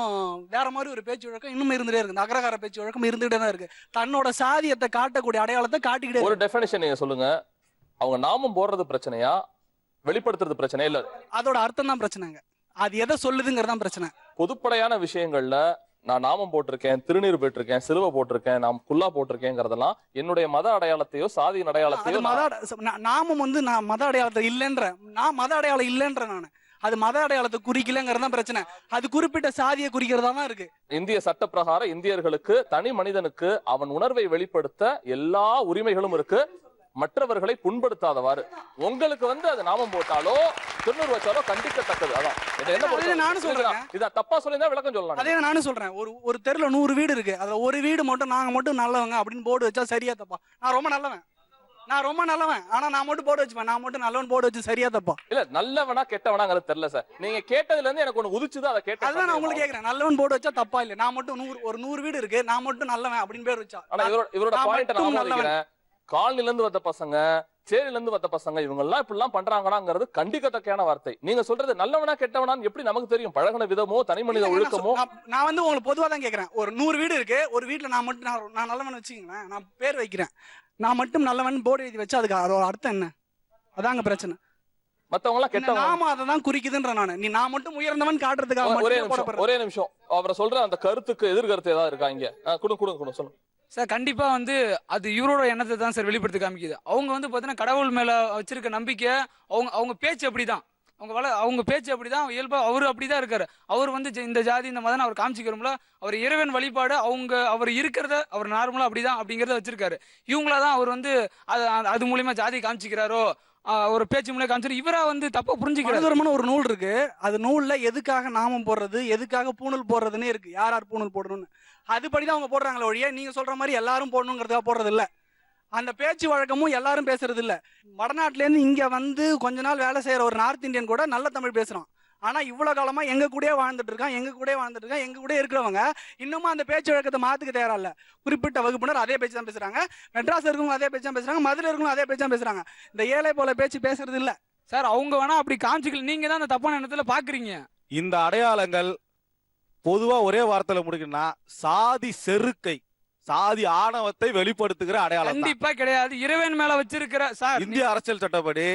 வேற மாதிரி ஒரு பேச்சு வழக்கம் இன்னும் இருந்துட்டே இருக்கு. இந்த அகரகார பேச்சு வழக்கம் இருந்துகிட்டே தான் இருக்கு. தன்னோட சாதியத்தை காட்டக்கூடிய அடையாளத்தை காட்டிக்கிட்டே. ஒரு டெஃபினிஷன் நீங்க சொல்லுங்க. அவங்க நாமம் போடுறது பிரச்சனையா, வெளிப்படுத்துறது பிரச்சனை இல்ல, அதோட அர்த்தம் தான் பிரச்சனைங்க. அது எதை சொல்லுதுங்கிறதான் பிரச்சனை. பொதுப்படையான விஷயங்கள்ல நான் நாமம் போட்டிருக்கேன், திருநீர் போட்டிருக்கேன், சிலுவை போட்டிருக்கேன், நான் குல்லா போட்டிருக்கேங்கிறதெல்லாம் என்னுடைய மத அடையாளத்தையோ சாதியின் அடையாளத்தையோ நாமம் நான் மத அடையாளத்தை இல்லைன்ற, நான் மத அடையாளம் இல்லைன்ற, நான் அது மத அடையாளத்தை குறிக்கலங்கிறதா பிரச்சனை. அது குறிப்பிட்ட சாதியை குறிக்கிறதா தான் இருக்கு. இந்திய சட்ட பிரகாரம் இந்தியர்களுக்கு, தனி மனிதனுக்கு அவன் உணர்வை வெளிப்படுத்த எல்லா உரிமைகளும் இருக்கு, மற்றவர்களை புண்படுத்தாதவாறு. உங்களுக்கு அது நாமம் போட்டாலோ திருநூறு வச்சாலோ கண்டிக்கத்தக்கது. அதான் நானும் சொல்றேன். இத தப்பா சொல்லிருந்தா விளக்கம் சொல்லலாம். அதே நானும் சொல்றேன். ஒரு தெருல 100 வீடு இருக்கு, அதுல ஒரு வீடு மட்டும் நாங்க மட்டும் நல்லவங்க அப்படின்னு போர்டு வச்சா சரியா தப்பா? நான் ரொம்ப நல்லவன் ஆனா நான் மட்டும் போர்டு வச்சுப்பேன், நான் மட்டும் நல்லவன் போர்டு வச்சு சரியா தப்பா? இல்ல நல்லவனா கெட்டவனாங்கிறது தெரியல சார். நீங்க கேட்டதுல இருந்து எனக்கு ஒண்ணு உதிச்சுதான், அதை கேட்டேன். அதான் நான் உங்களுக்கு கேக்குறேன், நல்லவன் போர்டு வச்சா தப்பா இல்ல? நான் மட்டும் 100 வீடு இருக்கு, நான் மட்டும் நல்லவன் அப்படின்னு பேர் வச்சா? ஆனா இவரோட பாயிண்ட் நான் நினைக்கிறேன், காலனில இருந்து வந்த பசங்க, சேரில இருந்து வந்த பசங்க, இவங்க எல்லாம் இப்படி எல்லாம் பண்றாங்களாங்கிறது கண்டிக்கத்தக்கையான வார்த்தை. நீங்க சொல்றது நல்லவனா கெட்டவனான்னு எப்படி நமக்கு தெரியும்? பழகின விதமோ தனி மனித ஒழுக்கமோ? நான் உங்களுக்கு பொதுவா தான் கேக்குறேன். ஒரு 100 வீடு இருக்கு, ஒரு வீட்டுல நான் மட்டும் நான் நல்லவன் வச்சுக்கீங்களேன், நான் பேர் வைக்கிறேன், நான் மட்டும் நல்லவன் போர்டு எழுதி வச்சு அதுக்கு அதோட அர்த்தம் என்ன? அதாங்க பிரச்சனை. மத்தவங்க எல்லாம் கெட்டவன், நாம அதை தான் குறிக்குதுன்ற. நான் மட்டும் உயர்ந்தவன் காட்டுறதுக்காக. ஒரே நிமிஷம் அவரை சொல்ற அந்த கருத்துக்கு எதிர்கருத்து ஏதாவது இருக்கா இங்க? கொடுங்க சொல்லுங்க சார். கண்டிப்பா அது இவரோட எண்ணத்தை தான் சார் வெளிப்படுத்தி காமிக்குது. அவங்க பாத்தீங்கன்னா கடவுள் மேல வச்சிருக்க நம்பிக்கை, அவங்க பேச்சு அப்படிதான், அவங்க பேச்சு அப்படிதான், இயல்பா அவரு அப்படிதான் இருக்காரு. அவர் இந்த ஜாதி இந்த மதம் அவர் காமிச்சிக்கிறோம்ல, அவர் இறைவன் வழிபாடு, அவர் இருக்கிறத அவர் நார்மலா அப்படிதான் அப்படிங்கறத வச்சிருக்காரு. இவங்களாதான் அவர் அது மூலியமா ஜாதி காமிச்சிக்கிறாரோ, ஒரு பேச்சு மூலம் காமிச்சு இவரா தப்பா புரிஞ்சுக்கிறாரு. ஒரு நூல் இருக்கு, அது நூல்ல எதுக்காக நாமம் போடுறது, எதுக்காக பூணூல் போடுறதுன்னு இருக்கு, யார் பூணூல் போடணும்னு. அதுபடிதான் அவங்க போடுறாங்களே ஒழிய நீங்க சொல்ற மாதிரி எல்லாரும் போடணுங்கிறதுக்காக போடுறது இல்ல. அந்த பேச்சு வழக்கமும் எல்லாரும் பேசுறது இல்ல. வடநாட்டுல இருந்து இங்க கொஞ்ச நாள் வேலை செய்யற ஒரு நார்த் இந்தியன் கூட நல்ல தமிழ் பேசுறான். ஆனா இவ்வளவு காலமா எங்க கூடயே வாழ்ந்துட்டு இருக்கான், எங்க கூட இருக்கிறவங்க இன்னமும் அந்த பேச்சு வழக்கத்தை மாத்துக்க தயாரா இல்ல. குறிப்பிட்ட வகுப்பினர் அதே பேச்சு தான் பேசுறாங்க, மெட்ராஸ் இருக்கவங்க அதே பேச்சு தான் பேசுறாங்க, மதுரை இருக்கவங்க அதே பேச்சு தான் பேசுறாங்க. இந்த ஏழை போல பேச்சு பேசுறது இல்ல சார். அவங்க வேணா அப்படி காமிச்சிக்கல, நீங்க தான் அந்த தப்பான எண்ணத்துல பாக்குறீங்க. இந்த அடையாளங்கள் பொதுவா ஒரே வார்த்தையில முடிக்கணும்னா சாதி செருக்கை, சாதி ஆணவத்தை வெளிப்படுத்துகிற அடையாளம். கண்டிப்பா கிடையாது. இறைவன் மேல வச்சிருக்கிற சார் இந்திய அரசியல் சட்டப்படி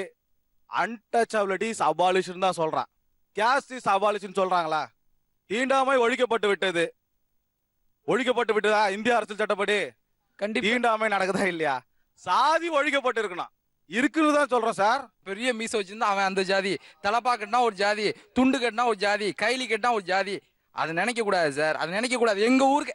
அன்டச்சபிலிட்டி இஸ் அபாலிஷன் தான் சொல்றான். கேஸ்ட் இஸ் அபாலிஷன் சொல்றாங்களா? தீண்டாமை ஒழிக்கப்பட்டு விட்டது. ஒழிக்கப்பட்டு விட்டதா இந்திய அரசியல் சட்டப்படி? தீண்டாமை நடக்குதா இல்லையா? சாதி ஒழிக்கப்பட்டு இருக்கணும், இருக்குன்னு தான் சொல்றோம் சார். பெரிய மீச வச்சிருந்தா அவன் அந்த ஜாதி, தலப்பா கட்டினா ஒரு ஜாதி, துண்டு கட்டினா ஒரு ஜாதி, கைலி கட்டினா ஒரு ஜாதி. அது நினைக்க கூடாது சார், அது நினைக்க கூடாது. எங்க ஊருக்கு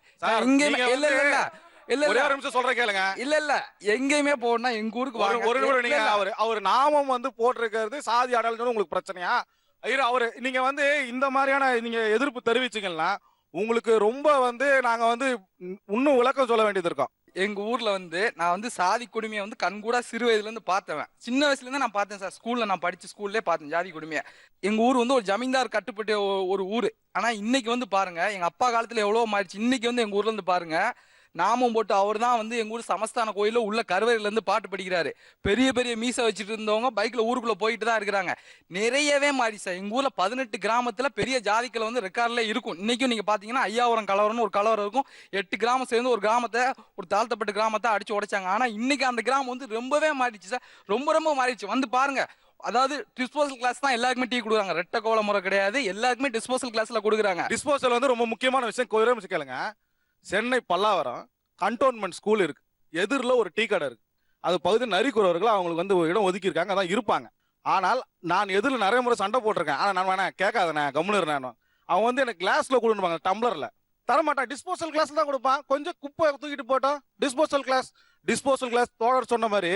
ஒரே ஒரு நிமிஷம் சொல்றேன் கேளுங்க. இல்ல எங்கேயுமே போனா எங்க ஊருக்கு ஒரு நிமிடம். நீங்க அவர் நாமம் போட்டிருக்கிறது சாதி அடையாளம் உங்களுக்கு பிரச்சனையா? அவரு நீங்க இந்த மாதிரியான நீங்க எதிர்ப்பு தெரிவிச்சீங்கன்னா உங்களுக்கு ரொம்ப நாங்க இன்னும் விளக்கம் சொல்ல வேண்டியது இருக்கும். எங்க ஊர்ல நான் சாதி கொடுமையை கண்கூடா சிறு வயதுல இருந்து பார்த்தவன். சின்ன வயசுல இருந்து நான் பார்த்தேன் சார். ஸ்கூல்ல நான் படிச்ச ஸ்கூல்லே பார்த்தேன் ஜாதி கொடுமையை. எங்க ஊர் ஒரு ஜமீன்தார் கட்டுப்பட்ட ஒரு ஊரு. ஆனா இன்னைக்கு பாருங்க, எங்க அப்பா காலத்துல எவ்வளவு மாறிச்சு. இன்னைக்கு எங்க ஊர்ல பாருங்க, நாமம் போட்டு அவர் தான் எங்க ஊர் சமஸ்தான கோயில உள்ள கருவறையில இருந்து பாட்டு படிக்கிறாரு. பெரிய பெரிய மீசை வச்சுட்டு இருந்தவங்க பைக்ல ஊருக்குள்ள போயிட்டு தான் இருக்கிறாங்க. நிறையவே மாறி சார். எங்க ஊர்ல 18 கிராமத்துல பெரிய ஜாதிக்கள் ரெக்கார்ட்ல இருக்கும். இன்னைக்கும் நீங்க பாத்தீங்கன்னா ஐயாவரம் கலவரம்னு ஒரு கலவரம் இருக்கும். 8 கிராமம் சேர்ந்து ஒரு கிராமத்தை, ஒரு தாழ்த்தப்பட்ட கிராமத்தை அடிச்சு உடைச்சாங்க. ஆனா இன்னைக்கு அந்த கிராமம் ரொம்பவே மாறிடுச்சு சார். ரொம்ப மாறிடுச்சு. பாருங்க, அதாவது டிஸ்போசல் கிளாஸ் தான் எல்லாருக்குமே டீ கொடுக்குறாங்க. ரெட்ட கோல முறை கிடையாது, எல்லாருக்குமே டிஸ்போசல் கிளாஸ்ல கொடுக்குறாங்க. டிஸ்போசல் ரொம்ப முக்கியமான விஷயம். கேளுங்க, சென்னை பல்லாவரம் கண்டோன்மெண்ட் ஸ்கூல் இருக்கு, எதிரில் ஒரு டீ கடை இருக்கு. அது பகுதி நரிக்குறவர்கள் அவங்களுக்கு இடம் ஒதுக்கி இருக்காங்க, அதான் இருப்பாங்க. ஆனால் நான் எதிரில் நிறைய முறை சண்டை போட்டிருக்கேன். ஆனால் நான் வேணா கேட்காதண்ணே, கம்முன்னு நான் அவன் எனக்கு கிளாஸ்ல கொடுப்பாங்க, டம்ளர்ல தரமாட்டான். டிஸ்போசல் கிளாஸ் தான் கொடுப்பான். கொஞ்சம் குப்பை தூக்கிட்டு போட்டோம். டிஸ்போசல் கிளாஸ் தோழர் சொன்ன மாதிரி,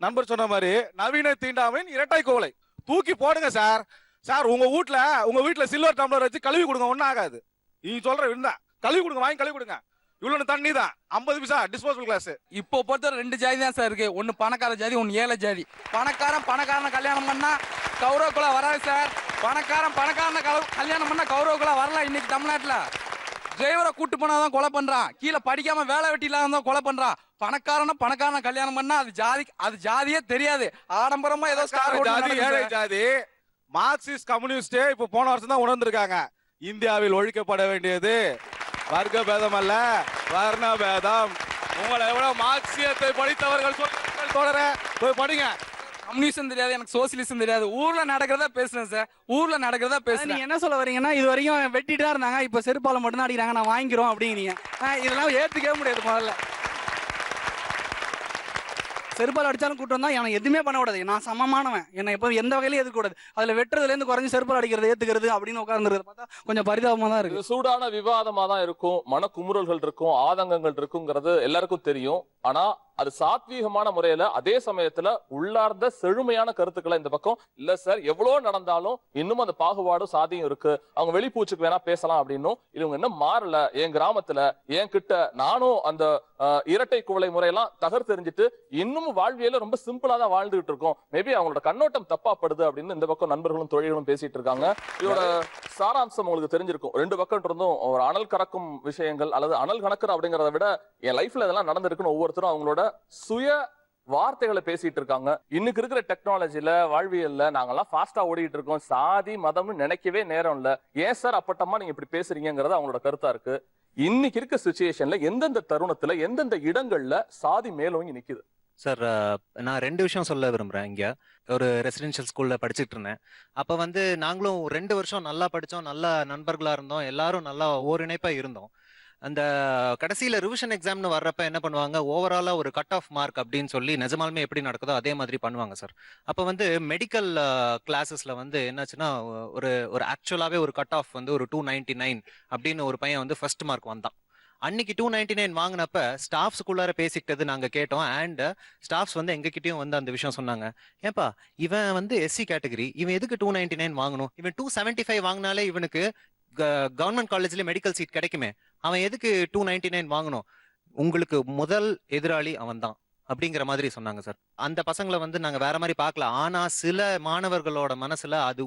நண்பர் சொன்ன மாதிரி நவீன தீண்டாமையின் இரட்டை கோலை தூக்கி போடுங்க சார். சார் உங்க வீட்டுல சில்வர் டம்ளர் வச்சு கழுவி கொடுங்க, ஒன்னும் ஆகாது. நீங்க சொல்ற இருந்தா கழுவி கொடுங்க, வாங்கி கழுவி கொடுங்க. இவ்வளவு தண்ணி தான் 50 பைசா டிஸ்போசல் கிளாஸ். இப்போ பொறுத்தவரை 2 ஜாதி தான் சார் இருக்கு. ஒன்னு பணக்கார ஜாதி, ஒன்னு ஏழை ஜாதி. பணக்காரன கல்யாணம் பண்ணா கௌரவ குலா வராது சார். பணக்காரன கல்யாணம் பண்ணா கௌரவ குலா வரலாம். இன்னைக்கு தமிழ்நாட்டுல டிரைவரை கூட்டு போனாதான் கொலை பண்றான், கீழே படிக்காம வேலை வெட்டி இல்லாத கொலை பண்றான். பணக்காரன கல்யாணம் பண்ணா அது ஜாதியே தெரியாது. ஆடம்பரமா ஏதோ ஜாதி, ஏழை ஜாதி. மார்க்சிஸ்ட் கம்யூனிஸ்டே இப்ப போன வருஷம் தான் உணர்ந்திருக்காங்க, இந்தியாவில் ஒழிக்கப்பட வேண்டியது வர்க்க பேதம் அல்ல, வர்ண பேதம். உங்களை எவ்வளவு மார்க்சியத்தை படித்தவர்கள் தொடர போய் படிங்க. கம்யூனிசம் தெரியாது, எனக்கு சோசியலிசம் தெரியாது. ஊர்ல நடக்கிறதா பேசுறேன் சார், ஊர்ல நடக்கிறதா பேசுறேன். நீங்க என்ன சொல்ல வரீங்கன்னா, இது வரைக்கும் வெட்டிட்டு தான் இருந்தாங்க, இப்ப செருப்பால மட்டும் தான் அடிக்கிறாங்க, நான் வாங்கிக்கிறோம் அப்படிங்கிறீங்க. இதெல்லாம் ஏத்துக்கவே முடியாது. முதல்ல செருப்பால் அடிச்சாலும் கூட்டம் தான், எனக்கு எதுவுமே பண்ண கூடாது. நான் சமமானவன், என்னை இப்போ எந்த வகையிலும் எதிர்க்கூடாது. அதுல வெட்டுறதுலேருந்து குறைஞ்சி செருப்பால் அடிக்கிறது ஏத்துக்கிறது அப்படின்னு உட்கார்ந்துருக்கிறது பார்த்தா கொஞ்சம் பரிதாபமா தான் இருக்கு. சூடான விவாதமா தான் இருக்கும், மனக்குமுறல்கள் இருக்கும், ஆதங்கங்கள் இருக்குங்கிறது எல்லாருக்கும் தெரியும். ஆனா அது சாத்வீகமான முறையில, அதே சமயத்துல உள்ளார்ந்த செழுமையான கருத்துக்களை இந்த பக்கம் இல்ல சார், எவ்வளவு நடந்தாலும் இன்னும் அந்த பாகுபாடும் சாதியும் இருக்கு, அவங்க வெளிப்பூச்சுக்கு வேணா பேசலாம் அப்படின்னும். இவங்க என்ன மாறல, என் கிராமத்துல என் கிட்ட நானும் அந்த இரட்டை குவளை முறையெல்லாம் தகர்த்தெறிஞ்சிட்டு இன்னும் வாழ்வியல ரொம்ப சிம்பிளா தான் வாழ்ந்துகிட்டு இருக்கோம். மேபி அவங்களோட கண்ணோட்டம் தப்பாப்படுது அப்படின்னு இந்த பக்கம் நண்பர்களும் தொழில்களும் பேசிட்டு இருக்காங்க. இதோட சாராம்சம் உங்களுக்கு தெரிஞ்சிருக்கும். 2 பக்கம் இருந்தும் ஒரு அனல் கறக்கும் விஷயங்கள் அல்லது அனல் கணக்குற அப்படிங்கறத விட என் லைஃப்ல இதெல்லாம் நடந்திருக்குன்னு ஒவ்வொருத்தரும் அவங்களோட சுய வார்த்தைகளை பேசிட்டு இருக்காங்க. இன்னைக்கு இருக்கிற டெக்னாலஜில, வாழ்வியல்ல நாங்கெல்லாம் ஃபாஸ்டா ஓடிட்டு இருக்கோம். சாதி மதம்னு நினைக்கவே நேரம் இல்ல. ஏன் சார் அப்பட்டமா நீங்க இப்படி பேசுறீங்கிறது அவங்களோட கருத்தா இருக்கு. இன்னைக்கு இருக்க சிச்சுவேஷன்ல எந்தெந்த தருணத்துல எந்தெந்த இடங்கள்ல சாதி மேலோங்கி நிக்குது? சார், நான் 2 விஷயம் சொல்ல விரும்புகிறேன். இங்கே ஒரு ரெசிடென்ஷியல் ஸ்கூலில் படிச்சுட்டு இருந்தேன். அப்போ நாங்களும் 2 வருஷம் நல்லா படித்தோம், நல்ல நண்பர்களாக இருந்தோம், எல்லாரும் நல்லா ஓரிணைப்பாக இருந்தோம். அந்த கடைசியில் ரிவிஷன் எக்ஸாம்னு வர்றப்ப என்ன பண்ணுவாங்க, ஓவராலாக ஒரு கட் ஆஃப் மார்க் அப்படின்னு சொல்லி நிஜமாலுமே எப்படி நடக்குதோ அதே மாதிரி பண்ணுவாங்க சார். அப்போ மெடிக்கல் கிளாஸஸில் என்னாச்சுன்னா, ஒரு ஆக்சுவலாகவே ஒரு கட் ஆஃப் ஒரு 299 அப்படின்னு ஒரு பையன் ஃபர்ஸ்ட் மார்க் வந்தான். அன்னைக்கு 299 வாங்கினப்ப ஸ்டாஃப்ஸுக்குள்ளார பேசிக்கிட்டது நாங்க கேட்டோம். அண்ட் ஸ்டாஃப்ஸ் எங்ககிட்டயும் அந்த விஷயம் சொன்னாங்க. ஏன்பா இவன் எஸ்சி கேட்டகரி, இவன் எதுக்கு 299 வாங்கணும்? இவன் 275 வாங்கினாலே இவனுக்கு கவர்மெண்ட் காலேஜ்ல மெடிக்கல் சீட் கிடைக்குமே, அவன் எதுக்கு 299 வாங்கணும்? உங்களுக்கு முதல் எதிராளி அவன் தான் அப்படிங்கிற மாதிரி சொன்னாங்க சார். அந்த பசங்களை நாங்க வேற மாதிரி பார்க்கல. ஆனா சில மாணவர்களோட மனசுல அது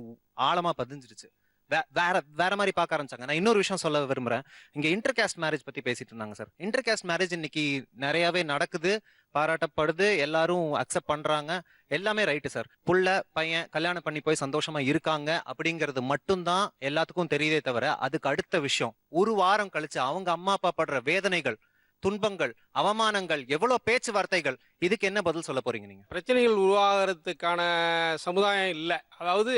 ஆழமா பதிஞ்சிருச்சு. வேற வேற மாதிரி பார்க்க ஆரம்பிச்சாங்க. நான் இன்னொரு விஷயம் சொல்ல விரும்புறேன். இங்க இன்டர் காஸ்ட் மேரேஜ் பத்தி பேசிட்டு இருந்தாங்க சார். இன்டர் காஸ்ட் மேரேஜ் இன்னைக்கு நிறையவே நடக்குது, பாராட்டப்படுது, எல்லாரும் அக்செப்ட் பண்றாங்க, எல்லாமே ரைட்டு சார். புள்ள பையன் கல்யாணம் பண்ணி போய் சந்தோஷமா இருக்காங்க அப்படிங்கிறது மட்டும்தான் எல்லாத்துக்கும் தெரியுதே தவிர, அதுக்கு அடுத்த விஷயம் ஒரு வாரம் கழிச்சு அவங்க அம்மா அப்பா படுற வேதனைகள், துன்பங்கள், அவமானங்கள், எவ்வளவு பேச்சுவார்த்தைகள், இதுக்கு என்ன பதில் சொல்ல போறீங்க நீங்க? பிரச்சனைகள் உருவாகிறதுக்கான சமுதாயம் இல்லை. அதாவது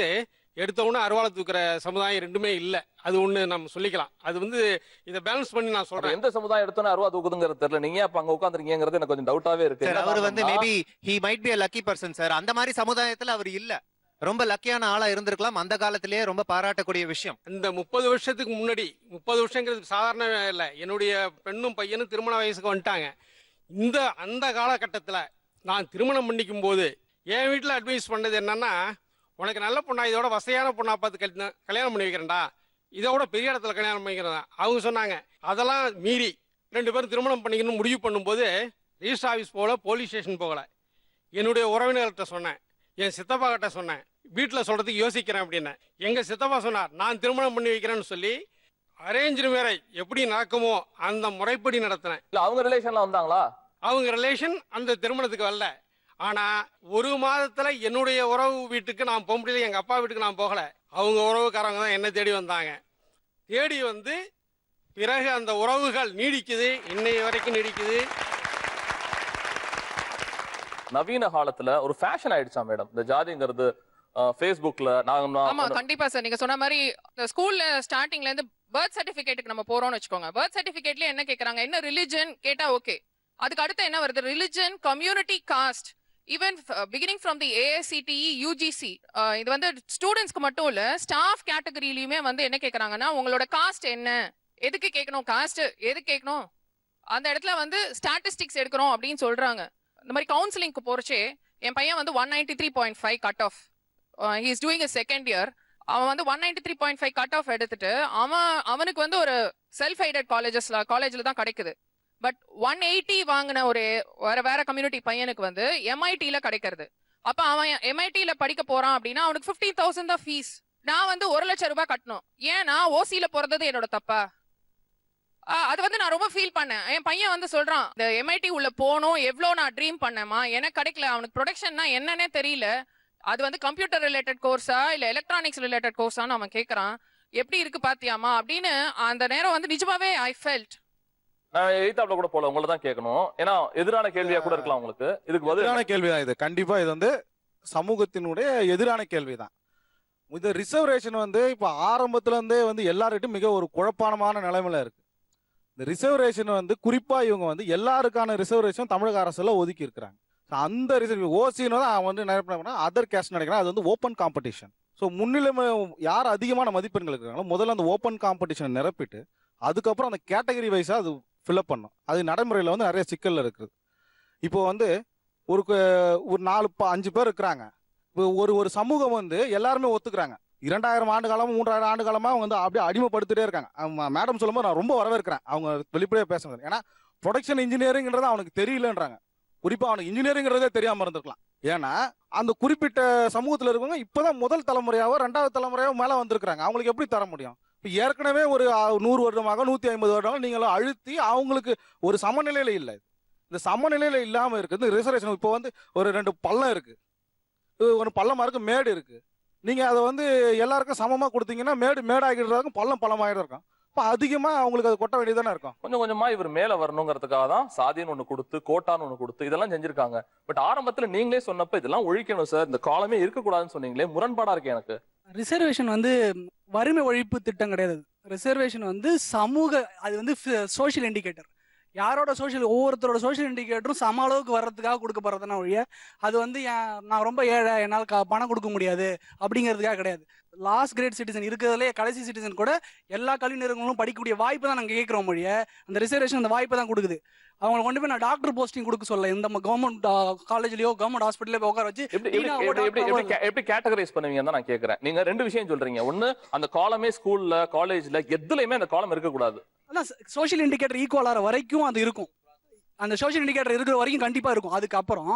எடுத்த உடனே அருவாளை தூக்குற சமுதாயம் ரெண்டுமே இல்லை. அது ஒண்ணு நம்ம சொல்லிக்கலாம். அது வந்து இதை பேலன்ஸ் பண்ணி நான் சொல்றேன். எந்த சமுதாயம் எடுத்தோன்னு அருவா தூக்குதுங்கிறது தெரியல. நீங்க அப்ப அங்க உட்காந்துருக்கீங்கிறது எனக்கு கொஞ்சம் டவுட்டாவே இருக்கு. சார் அவர் வந்து maybe he might be a lucky person sir. அந்த மாதிரி சமுதாயத்துல அவர் இல்ல, ரொம்ப லக்கியான ஆளா இருந்திருக்கலாம். அந்த காலத்திலேயே ரொம்ப பாராட்டக்கூடிய விஷயம். இந்த 30 வருஷத்துக்கு முன்னாடி, 30 வருஷங்கிறது சாதாரண இல்லை, என்னுடைய பெண்ணும் பையனும் திருமண வயசுக்கு வந்துட்டாங்க. அந்த காலகட்டத்தில் நான் திருமணம் பண்ணிக்கும் போது என் வீட்டில் அட்வைஸ் பண்ணது என்னன்னா, உனக்கு நல்ல பொண்ணா இதோட வசதியான பொண்ணா பார்த்து கல்யாணம் பண்ணி வைக்கிறேன்டா, இதோட பெரிய இடத்துல கல்யாணம் பண்ணிக்கிறதா அவங்க சொன்னாங்க. அதெல்லாம் மீறி 2 பேரும் திருமணம் பண்ணிக்கணும்னு முடிவு பண்ணும்போது ரிஜிஸ்டர் ஆஃபீஸ் போகல, போலீஸ் ஸ்டேஷன் போகல. என்னுடைய உறவினர்கிட்ட சொன்னேன், என் சித்தப்பா கிட்ட சொன்னேன், வீட்டில் சொல்றதுக்கு யோசிக்கிறேன் அப்படின்னு. எங்க சித்தப்பா சொன்னார், நான் திருமணம் பண்ணி வைக்கிறேன்னு சொல்லி அரேஞ்சு மேரேஜ் எப்படி நடக்குமோ அந்த முறைப்படி நடத்தினேன். இல்ல அவங்க ரிலேஷன்ல வந்தாங்களா? அவங்க ரிலேஷன் அந்த திருமணத்துக்கு வரல. ஆனா 1 மாதத்துல என்னுடைய உறவு வீட்டுக்கு நான் போக முடியல, எங்க அப்பா வீட்டுக்கு நான் போகல. அவங்க உறவுக்காரங்க தான் என்ன தேடி வந்தாங்க. தேடி வந்து பிறகு அந்த உறவுகள் நீடிக்குது, இன்னைய வரைக்கும் நீடிக்குது. நவீன காலத்துல ஒரு ஃபேஷன் ஆயிடுச்சா மேடம் இந்த ஜாதிங்கிறது? ஃபேஸ்புக்ல ஆமா கண்டிப்பா சார். நீங்க சொன்ன மாதிரி ஸ்கூல்ல ஸ்டார்டிங்ல இருந்து பர்த் சர்டிபிகேட்டுக்கு நம்ம போறோம்னு வச்சுக்கோங்க. பர்த் சர்டிபிகேட்ல என்ன கேக்குறாங்க, என்ன ரிலிஜன் கேட்டா ஓகே. அதுக்கு அடுத்து என்ன வருது, religion, community, cost, even beginning from the AICTE UGC. இது வந்து ஸ்டூடெண்ட்ஸ்க்கு மட்டும் இல்ல, ஸ்டாஃப் கேட்டகரியிலயுமே வந்து என்ன கேக்குறாங்கன்னா, உங்களோட காஸ்ட் என்ன, எதுக்கு கேட்கணும், காஸ்ட் எதுக்கு கேட்கணும், அந்த இடத்துல வந்து ஸ்டாட்டிஸ்டிக்ஸ் எடுக்கிறோம் அப்படின்னு சொல்றாங்க. இந்த மாதிரி கவுன்சிலிங்க்கு போறச்சே என் பையன் வந்து 193.5 cut off, he is doing a second year. அவன் வந்து 193.5 கட் ஆஃப் எடுத்துட்டு அவனுக்கு வந்து ஒரு செல்ஃப் எய்டட் காலேஜ்ல தான் கிடைக்குது. பட் 180 வாங்கின ஒரு வேற கம்யூனிட்டி பையனுக்கு வந்து MITல கிடைக்கிறது. அப்ப அவன் MITல படிக்க போறான் அப்படின்னா அவனுக்கு 15,000 தான் ஃபீஸ். நான் வந்து 1 லட்சம் ரூபாய் கட்டணும். ஏன்னா OCல பிறந்தது என்னோட தப்பா? அது வந்து நான் ரொம்ப ஃபீல் பண்ணேன். என் பையன் வந்து சொல்றான், இந்த MIT உள்ள போனோம், எவ்வளோ நான் ட்ரீம் பண்ணேமா, எனக்கு கிடைக்கல. அவனுக்கு ப்ரொடக்ஷன்னா என்னன்னே தெரியல. அது வந்து கம்ப்யூட்டர் ரிலேட்டட் கோர்ஸா இல்ல எலக்ட்ரானிக்ஸ் ரிலேட்டட் கோர்ஸான்னு அவன் கேட்கறான். எப்படி இருக்கு பாத்தியாமா அப்படின்னு. அந்த நேரம் வந்து நிஜமாவே ஐ ஃபெல்ட். நான் எய்தாப்ல கூட போல, உங்களை தான் கேட்கணும். ஏன்னா எதிரான கேள்வியா கூட இருக்கலாம் உங்களுக்கு. இதுக்கு எதிரான கேள்விதான் இது. கண்டிப்பா இது வந்து சமூகத்தினுடைய எதிரான கேள்விதான். இது ரிசர்வேஷன் வந்து இப்ப ஆரம்பத்துல இருந்தே வந்து எல்லார்கிட்டும் மிக ஒரு குழப்பமான நிலைமையில இருக்கு. இந்த ரிசர்வேஷன் வந்து குறிப்பா இவங்க வந்து எல்லாருக்கான ரிசர்வேஷன் தமிழக அரசுல ஒதுக்கி இருக்கிறாங்க. அந்த ஓசின்னு தான் அவன் வந்து நினைப்பா அதர் கேஸ்ட் நினைக்கிறான். அது வந்து ஓப்பன் காம்படிஷன். ஸோ முன்னிலைமை யார் அதிகமான மதிப்பெண்கள் இருக்கிறாங்களோ முதல்ல அந்த ஓப்பன் காம்படிஷனை நிரப்பிட்டு அதுக்கப்புறம் அந்த கேட்டகரி வைஸா அது ஃபில்அப் பண்ணும். அது நடைமுறையில் வந்து நிறைய சிக்கல் இருக்குது. இப்போ வந்து ஒரு 4-5 பேர் இருக்கிறாங்க. இப்போ ஒரு சமூகம் வந்து எல்லாருமே ஒத்துக்கிறாங்க. 2000 ஆண்டு காலமா 3000 ஆண்டு காலமா அவங்க வந்து அப்படியே அடிமைப்படுத்திட்டே இருக்காங்க. மேடம் சொல்லும்போது நான் ரொம்ப வரவேற்கிறேன் அவங்க வெளிப்படையாக பேசுறது. ஏன்னா ப்ரொடக்ஷன் இன்ஜினியரிங்கிறது அவனுக்கு தெரியலன்றாங்க. குறிப்பா அவனுக்கு இன்ஜினியரிங்கிறதே தெரியாம இருந்திருக்கலாம். ஏன்னா அந்த குறிப்பிட்ட சமூகத்தில் இருக்கவங்க இப்பதான் முதல் தலைமுறையாவோ 2வது தலைமுறையாவோ மேல வந்திருக்கிறாங்க. அவங்களுக்கு எப்படி தர முடியும்? இப்போ ஏற்கனவே ஒரு 100 வருடமாக 150 வருடமாக நீங்களும் அழுத்தி அவங்களுக்கு ஒரு சமநிலையில இல்லை. இந்த சமநிலையில இல்லாம இருக்குது இந்த ரிசர்வேஷன். இப்போ வந்து ஒரு 2 பள்ளம் இருக்கு, ஒரு பள்ளமா இருக்கு, மேடு இருக்கு. நீங்க அதை வந்து எல்லாருக்கும் சமமா கொடுத்தீங்கன்னா மேடாகிட்டு இருக்கும், பள்ளமாயிட்டு இருக்கும். இப்போ அதிகமா அவங்களுக்கு அது கொட்ட வேண்டியதானே இருக்கும். கொஞ்சம் கொஞ்சமா இவர் மேல வரணுங்கிறதுக்காக தான் சாதின்னு ஒண்ணு கொடுத்து, கோட்டான்னு ஒண்ணு கொடுத்து இதெல்லாம் செஞ்சிருக்காங்க. பட் ஆரம்பத்துல நீங்களே சொன்னப்ப இதெல்லாம் ஒழிக்கணும் சார், இந்த காலமே இருக்கக்கூடாதுன்னு சொன்னீங்களே, முரண்பாடா இருக்கு எனக்கு. ரிசர்வேஷன் வந்து வறுமை ஒழிப்பு திட்டம் கிடையாது. ரிசர்வேஷன் வந்து சமூக, அது வந்து சோஷியல் இண்டிகேட்டர். யாரோட ஒவ்வொருத்தரோட சோஷியல் இண்டிகேட்டரும் சம அளவுக்கு வர்றதுக்காக கொடுக்கப்படுறதுனா ஒழிய அது வந்து நான் ரொம்ப ஏழை, என்னால் பணம் கொடுக்க முடியாது அப்படிங்கிறதுக்காக கிடையாது. லாஸ்ட் கிரேட் சிட்டிசன் இருக்கிறதுலே கடைசி சிட்டிசன் கூட எல்லா கல்வி நிறுவனங்களும் படிக்கக்கூடிய வாய்ப்பு தான் நாங்கள் கேட்குறோம் மொழிய. அந்த ரிசர்வேஷன் அந்த வாய்ப்பை தான் கொடுக்குது. அவங்களை கொண்டு போய் நான் டாக்டர் போஸ்டிங் கொடுக்க சொல்ல, இந்த கவர்மெண்ட் காலேஜ்லயோ கவர்மெண்ட் ஹாஸ்பிட்டல்ல போய் உட்கார வச்சு எப்படி கேட்டகரைஸ் பண்ணுவீங்கன்னு நான் கேட்கறேன். நீங்க 2 விஷயம் சொல்றீங்க. ஒண்ணு, அந்த காலமே ஸ்கூல்ல காலேஜ்ல எதுலயுமே அந்த காலம் இருக்க கூடாது. சோஷியல் இண்டிகேட்டர் ஈக்குவல் ஆகிற வரைக்கும் அது இருக்கும். அந்த சோஷியல் இண்டிகேட்டர் இருக்கிற வரைக்கும் கண்டிப்பா இருக்கும். அதுக்கப்புறம்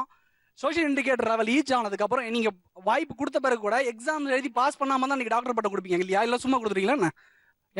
சோஷியல் இண்டிகேட்டர் லெவல் ரீச் ஆனதுக்கு அப்புறம் நீங்க வாய்ப்பு கொடுத்த பிறகு கூட எக்ஸாம் எழுதி பாஸ் பண்ணாம தான் நீங்க டாக்டர் பட்டம் கொடுப்பீங்க இல்லையா? இல்லை சும்மா கொடுத்துருக்கீங்களா?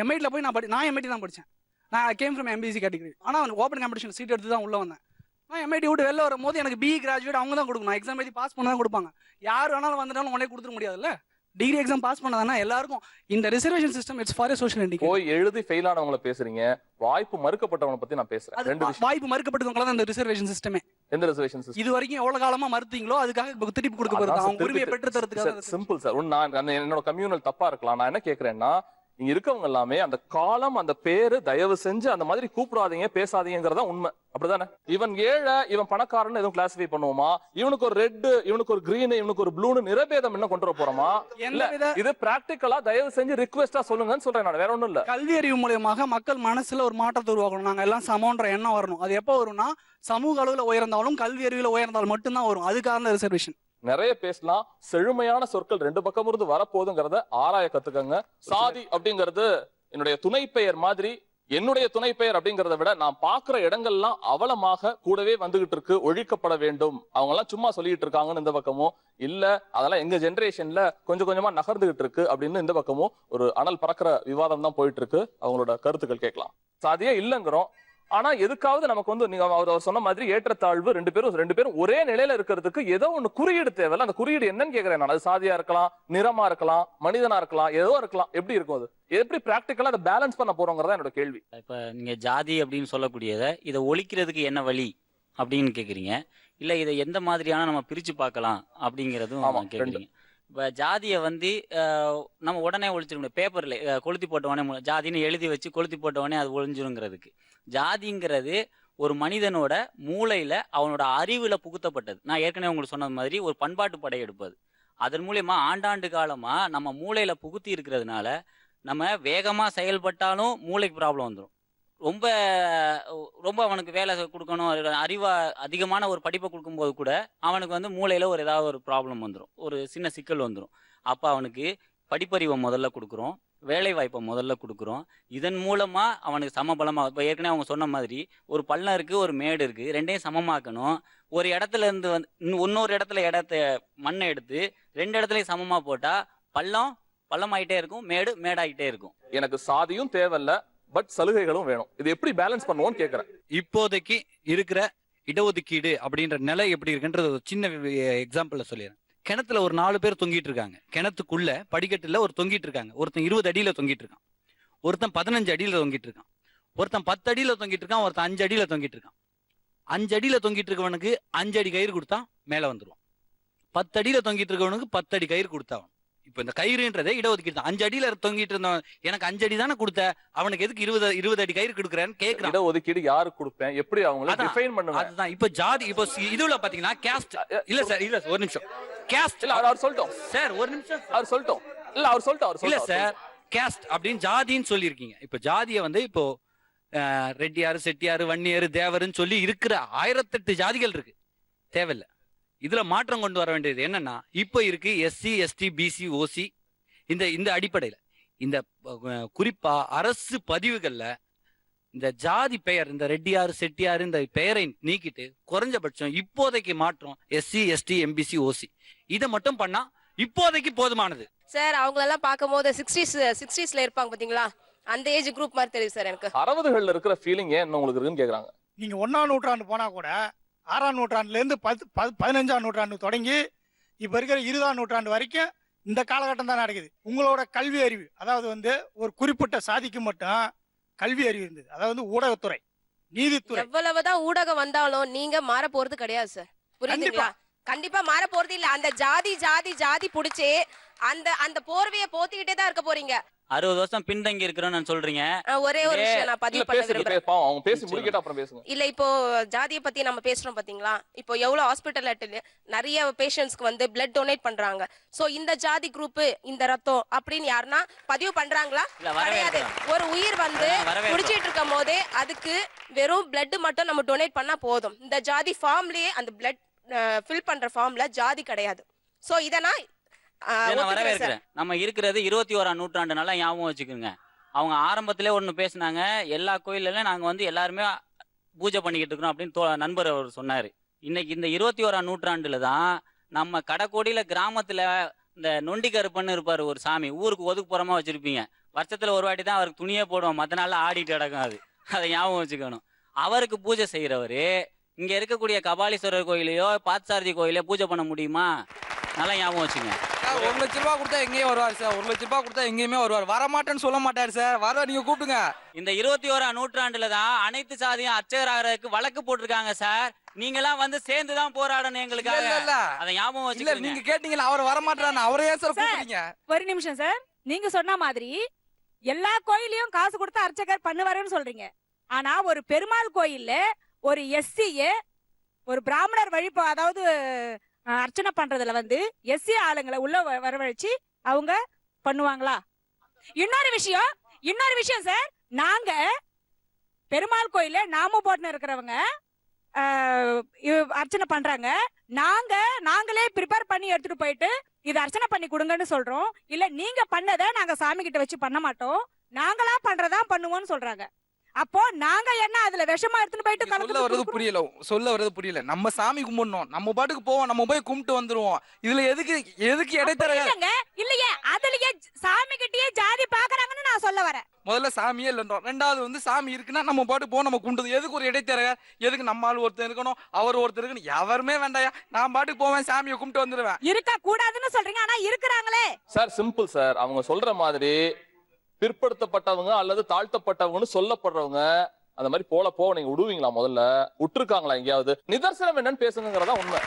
எம்ஐடியில் போய் நான் எம்ஐடி தான் படித்தேன். நான் கேம் ஃப்ரம் எம்பிசி கேட்டகரி. ஆனால் ஓப்பன் காம்படிஷன் சீட் எடுத்து தான் உள்ள வந்தேன். நான் எம்ஐடி விட்டு வெளில வரும்போது எனக்கு பிஇ கிராஜுவேட் அவங்க தான் கொடுக்கணும். எக்ஸாம் எழுதி பாஸ் பண்ண தான் கொடுப்பாங்க. யார் வேணாலும் வந்துட்டாலும் உடனே கொடுத்துட முடியாதுல்ல. டிகிரி எக்ஸாம் பாஸ் பண்ணதானா எல்லாருக்கும் இந்த reservation system it's for social indicator. போய் எழுதி ஃபெயில் ஆனவங்கள பேசுறீங்க, வாய்ப்பு மறுக்கப்பட்டவங்கள பத்தி நான் பேசுறேன். ரெண்டு விஷயம். வாய்ப்பு மறுக்கப்பட்டவங்கள தான் இந்த ரிசர்வேஷன் சிஸ்டமே. எந்த ரிசர்வேஷன் சிஸ்டம்? இது வரைக்கும் எவ்வளவு காலமா மறுத்தீங்களோ அதுக்காக திருப்பி கொடுக்க போறது அவங்க உரிமையை பெற்று தரதுக்காக. Simple sir. நான் என்னோட கம்யூனல் தப்பா இருக்கலாம். நான் என்ன கேக்குறேன்னா, இங்க இருக்கவங்க எல்லாமே அந்த காலம் அந்த பேரு தயவு செஞ்சு அந்த மாதிரி கூப்பிடாதீங்க பேசாதீங்கிறதா உண்மை. அப்படிதானே? இவன் ஏழை இவன் பணக்காரன் எதுவும் கிளாசிஃபை பண்ணுவோமா? இவனுக்கு ஒரு ரெட் இவனுக்கு ஒரு கிரீன் இவனுக்கு ஒரு ப்ளூன்னு நிறபேதம் என்ன கொண்டு வர போறோமா? இல்ல இது பிராக்டிகலா தயவு செஞ்சு ரிக்வெஸ்டா சொல்லுங்கன்னு சொல்றேன். நான் வேற ஒண்ணும் இல்ல. கல்வி அறிவு மூலமாக மக்கள் மனசுல ஒரு மாற்றத்தை உருவாக்கணும். நாங்க எல்லாம் சமன்ற எண்ணம் வரணும். அது எப்போ வரும்னா சமூக அளவுல உயர்ந்தாலும் கல்வி அறிவுல உயர்ந்தாலும் மட்டும்தான் வரும். அதுக்காக ரிசர்வேஷன். நிறைய பேசலாம். செழுமையான சொற்கள் ரெண்டு பக்கம் இருந்து வரப்போகுதுங்கிறத ஆராய கத்துக்கங்க. சாதி அப்படிங்கிறது என்னுடைய துணை பெயர் மாதிரி, என்னுடைய துணை பெயர் அப்படிங்கறத விட நான் பாக்குற இடங்கள்லாம் அவலமாக கூடவே வந்துகிட்டு இருக்கு. ஒழிக்கப்பட வேண்டும். அவங்க எல்லாம் சும்மா சொல்லிட்டு இருக்காங்கன்னு இந்த பக்கமும் இல்ல, அதெல்லாம் எங்க ஜெனரேஷன்ல கொஞ்சம் கொஞ்சமா நகர்ந்துகிட்டு இருக்கு அப்படின்னு இந்த பக்கமும் ஒரு அனல் பறக்கிற விவாதம் தான் போயிட்டு இருக்கு. அவங்களோட கருத்துக்கள் கேட்கலாம். சாதியே இல்லைங்கிறோம். ஆனா எதுக்காவது நமக்கு வந்து நீங்க அவர் சொன்ன மாதிரி ஏற்றத்தாழ்வு ரெண்டு பேரும் ஒரே நிலையில இருக்கிறதுக்கு ஏதோ ஒண்ணு குறியீடு தேவையில்ல. அந்த குறியீடு என்னன்னு கேக்குறேன் நான். அது சாதியா இருக்கலாம், நிறமா இருக்கலாம், மனிதனா இருக்கலாம், ஏதோ இருக்கலாம். எப்படி இருக்கும் அது? எப்படி பிராக்டிக்கலா அதை பேலன்ஸ் பண்ண போறோங்கிறதா என்னோட கேள்வி. இப்ப நீங்க ஜாதி அப்படின்னு சொல்லக்கூடியதை இதை ஒழிக்கிறதுக்கு என்ன வழி அப்படின்னு கேக்குறீங்க. இல்ல இதை எந்த மாதிரியான நம்ம பிரிச்சு பார்க்கலாம் அப்படிங்கறதும் கேக்குறீங்க. இப்போ ஜாதியை வந்து நம்ம உடனே ஒழிச்சிட முடியும். பேப்பரில் கொளுத்தி போட்டவொடனே ஜாதின்னு எழுதி வச்சு கொளுத்தி போட்டவொடனே அது ஒழிஞ்சிருங்கிறதுக்கு. ஜாதிங்கிறது ஒரு மனிதனோட மூளையில் அவனோட அறிவில் புகுத்தப்பட்டது. நான் ஏற்கனவே உங்களுக்கு சொன்ன மாதிரி ஒரு பண்பாட்டு படையெடுப்பது. அதன் மூலயமா ஆண்டாண்டு காலமாக நம்ம மூளையில் புகுத்தி இருக்கிறதுனால நம்ம வேகமாக செயல்பட்டாலும் மூளைக்கு ப்ராப்ளம் வந்துடும். ரொம்ப ரொம்ப அவனுக்கு வேலை கொடுக்கணும், அறிவா அதிகமான ஒரு படிப்பை கொடுக்கும்போது கூட அவனுக்கு வந்து மூளையில் ஒரு ஏதாவது ஒரு ப்ராப்ளம் வந்துடும், ஒரு சின்ன சிக்கல் வந்துடும். அப்போ அவனுக்கு படிப்பறிவை முதல்ல கொடுக்குறோம், வேலை வாய்ப்பை முதல்ல கொடுக்குறோம். இதன் மூலமாக அவனுக்கு சமபலமாக, இப்போ ஏற்கனவே அவங்க சொன்ன மாதிரி ஒரு பள்ளம் இருக்குது ஒரு மேடு இருக்குது, ரெண்டையும் சமமாக்கணும். ஒரு இடத்துல இருந்து வந்து இன்னொரு இடத்துல மண்ணை எடுத்து ரெண்டு இடத்துலையும் சமமாக போட்டால் பள்ளமாயிட்டே இருக்கும், மேடாயிட்டே இருக்கும். எனக்கு சாதியும் தேவையில்ல, பட் சலுகைகளும் வேணும். இது எப்படி பேலன்ஸ் பண்ணுவோம்னு கேக்குறேன். இப்போதைக்கு இருக்கிற இடஒதுக்கீடு அப்படின்ற நிலை எப்படி இருக்குன்றது ஒரு சின்ன எக்ஸாம்பிள்ல சொல்லிடுறேன். கிணத்துல ஒரு 4 பேர் தொங்கிட்டு இருக்காங்க. கிணத்துக்குள்ள படிக்கட்டுல ஒரு தொங்கிட்டு இருக்காங்க. ஒருத்தன் 20 அடியில தொங்கிட்டு இருக்கான், ஒருத்தன் 15 அடியில தொங்கிட்டு இருக்கான், ஒருத்தன் 10 அடியில தொங்கிட்டு இருக்கான், ஒருத்தன் 5 அடியில தொங்கிட்டு இருக்கான். 5 அடியில தொங்கிட்டு இருக்கவனுக்கு 5 அடி கயிறு கொடுத்தா மேல வந்துருவான். 10 அடியில தொங்கிட்டு இருக்கவனுக்கு 10 அடி கயிறு கொடுத்தான். இப்ப இந்த கயிறுன்றதே இடஒதுக்கீடு தான். 5 அடியில தொங்கிட்டு இருந்தவன் எனக்கு 5 அடி தானே கொடுத்த, அவனுக்கு எதுக்கு 20 அடி கயிறு கொடுக்குறேன்னு கேக்குறான். இடஒதுக்கீடு யாருக்கு கொடுப்பேன், எப்படி அவங்களை டிஃபைன் பண்ணுவாங்க? அதுதான் இப்ப ஜாதி. இப்போ இதுல பாத்தீங்கன்னா கேஸ்ட் இல்ல சார், இல்ல ஒரு நிமிஷம். கேஸ்ட் இல்ல அவர் சொல்லிட்டோம் சார், ஒரு நிமிஷம் அவர் சொல்லிட்டோம். இல்ல அவர் சொல்லிட்டோம் இல்ல சார், கேஸ்ட் அப்படின்னு ஜாதின்னு சொல்லியிருக்கீங்க. இப்போ ஜாதியை வந்து இப்போ ரெட்டியாரு, செட்டியாரு, வன்னியாரு, தேவருன்னு சொல்லி இருக்கிற 1008 ஜாதிகள் இருக்கு. தேவையில்லை. இதுல மாற்றம் கொண்டு வர வேண்டியது என்னன்னா, இப்போ இருக்கு எஸ்சி, எஸ்டி, பிசி, ஓசி. இந்த அடிப்படையில இந்த குறிப்பா அரசு பதிவுகள்ல இந்த ஜாதி பெயர், இந்த ரெட்டியாரு, செட்டியாரு இந்த பெயரை நீக்கிட்டு குறைஞ்சபட்சம் இப்போதைக்கு மாற்றம் எஸ்சி, எஸ்டி, எம்பிசி, ஓசி இதை மட்டும் பண்ணா இப்போதைக்கு போதுமானது. சார் அவங்களெல்லாம் பார்க்கும்போது 60ஸ்ல இருப்பாங்க பாத்தீங்களா, அந்த ஏஜ் குரூப் மாதிரி தெரியுது சார் எனக்கு. 60கள்ல இருக்கிற ஃபீலிங் ஏன் உங்களுக்கு இருக்குன்னு கேக்குறாங்க. நீங்க 1ஆம் நூற்றாண்டு போனா கூட 6ஆம் நூற்றாண்டுல இருந்து 15ஆம் நூற்றாண்டு தொடங்கி இப்ப இருக்கிற 20ஆம் நூற்றாண்டு வரைக்கும் இந்த காலகட்டம் தான் நடக்குது. உங்களோட கல்வி அறிவு, அதாவது வந்து ஒரு குறிப்பிட்ட சாதிக்கு மட்டும் கல்வி அறிவு இருந்தது. அதாவது ஊடகத்துறை, நீதித்துறை. எவ்வளவுதான் ஊடகம் வந்தாலும் நீங்க மாற போறது கிடையாது சார், புரியுதுங்களா? கண்டிப்பா மாற போறது இல்ல. அந்த ஜாதி ஜாதி ஜாதி புடிச்சு அந்த போர்வையை போத்திக்கிட்டே தான் இருக்க போறீங்க. 60 வருஷம் பின்தங்கி இருக்கிறோம்னு சொல்றீங்க. ஒரே ஒரு விஷயம் நான் பதிவு பண்ண விரும்புறேன். அவங்க பேசி முடிக்கிட்ட அப்புறம் பேசுங்க. இல்ல இப்போ ஜாதியை பத்தி நம்ம பேசுறோம் பாத்தீங்களா, இப்போ எவ்வளவு ஹாஸ்பிட்டல்ல நிறைய பேஷண்ட்ஸ்க்கு வந்து பிளட் டொனேட் பண்றாங்க. சோ இந்த ஜாதி குரூப், இந்த ரத்தம் அப்படின்னு யாருன்னா பதிவு பண்றாங்களா? கிடையாது. ஒரு உயிர் வந்து குடிச்சிட்டு இருக்கும் போதே அதுக்கு வெறும் பிளட் மட்டும் நம்ம டொனேட் பண்ணா போதும். இந்த ஜாதி ஃபார்ம்லயே அந்த பிளட் ஃபில் பண்ற ஃபார்ம்ல ஜாதி கிடையாது. சோ இத நான் வரவேற்கிறேன். நம்ம இருக்கிறது 21ஆம் நூற்றாண்டு, நல்லா ஞாபகம் வச்சுக்கோங்க. அவங்க ஆரம்பத்திலே ஒண்ணு பேசினாங்க, எல்லா கோயில்ல நாங்க வந்து எல்லாருமே பூஜை பண்ணிக்கிட்டு இருக்கிறோம் அப்படின்னு நண்பர் அவர் சொன்னாரு. இன்னைக்கு இந்த 21ஆம் நூற்றாண்டுல தான் நம்ம கடைக்கோடியில கிராமத்துல இந்த நொண்டி கருப்பன்னு இருப்பாரு ஒரு சாமி, ஊருக்கு ஒதுக்குப்புறமா வச்சிருப்பீங்க. வருஷத்துல ஒரு வாட்டி தான் அவருக்கு துணியே போடுவோம், மற்ற நாள்ல ஆடிட்டு கிடக்கும். அதை ஞாபகம் வச்சுக்கணும். அவருக்கு பூஜை செய்யறவரு இங்க இருக்கக்கூடிய கபாலீஸ்வரர் கோயிலையோ பார்த்தசாரதி கோயிலையோ பூஜை பண்ண முடியுமா? நல்லா ஞாபகம் வச்சுங்க. 1 லட்ச ரூபாய் கொடுத்தா எங்கேயும் வருவார் சார். 1 லட்ச ரூபாய் கொடுத்தா எங்கேயுமே வருவார். வரமாட்டேன்னு சொல்ல மாட்டாரு சார். வர நீங்க கூப்பிடுங்க. இந்த 21ஆம் நூற்றாண்டுல தான் அனைத்து சாதியும் அர்ச்சகராகிறதுக்கு வழக்கு போட்டிருக்காங்க சார். நீங்களாம் வந்து சேர்ந்து தான் போராடணும் எங்களுக்காக. அதை ஞாபகம் வச்சுக்கோங்க. நீங்க கேட்டீங்களா அவர் வரமாட்டாரு, அவரே சார் கூப்பிடுறீங்க. ஒரு நிமிஷம் சார், நீங்க சொன்ன மாதிரி எல்லா கோயிலையும் காசு கொடுத்து அர்ச்சகர் பண்ணுவாருன்னு சொல்றீங்க. ஆனா ஒரு பெருமாள் கோயில்ல ஒரு எஸ்சிய ஒரு பிராமணர் வழிபா அதாவது அர்ச்சனை பண்றதுல வந்து எஸ்சி ஆளுங்களை உள்ள வரவழைச்சு அவங்க பண்ணுவாங்களா? இன்னொரு விஷயம் சார், நாங்க பெருமாள் கோயில நாம போட்டுன்னு இருக்கிறவங்க அர்ச்சனை பண்றாங்க. நாங்களே ப்ரிப்பேர் பண்ணி எடுத்துட்டு போயிட்டு இது அர்ச்சனை பண்ணி கொடுங்கன்னு சொல்றோம். இல்ல நீங்க பண்ணதை நாங்க சாமி கிட்ட வச்சு பண்ண மாட்டோம், நாங்களா பண்றதா பண்ணுவோம்னு சொல்றாங்க. அப்போ நாங்க என்ன அதுல விஷமா எடுத்துட்டு போயிட்டு சொல்ல வர்றது புரியல. நம்ம சாமி கும்பிடணும், நம்ம பாட்டுக்கு போவோம், நம்ம போய் கும்பிட்டு வந்துருவோம். இதுல எதுக்கு இடைத்தர இல்லையே? அதுலயே சாமி கிட்டயே ஜாதி பாக்குறாங்கன்னு நான் சொல்ல வரேன். முதல்ல சாமியே இல்லைன்றோம். ரெண்டாவது வந்து சாமி இருக்குன்னா நம்ம பாட்டு போவோம், நம்ம கும்பிடுது. எதுக்கு ஒரு இடைத்தர? எதுக்கு நம்ம ஆள் ஒருத்தர் இருக்கணும், அவர் ஒருத்தர் இருக்கணும்? எவருமே வேண்டாயா, நான் பாட்டுக்கு போவேன், சாமியை கும்பிட்டு வந்துருவேன். இருக்க கூடாதுன்னு சொல்றீங்க, ஆனா இருக்கிறாங்களே சார். Simple sir. அவங்க சொல்ற மாதிரி பிற்படுத்தப்பட்டவங்க அல்லது தாழ்த்தப்பட்டவங்கன்னு சொல்லப்படுறவங்க அந்த மாதிரி போக நீங்க விடுவீங்களா? முதல்ல விட்டுருக்காங்களா எங்கேயாவது? நிதர்சனம் என்னன்னு பேசுங்கிறதா உண்மை.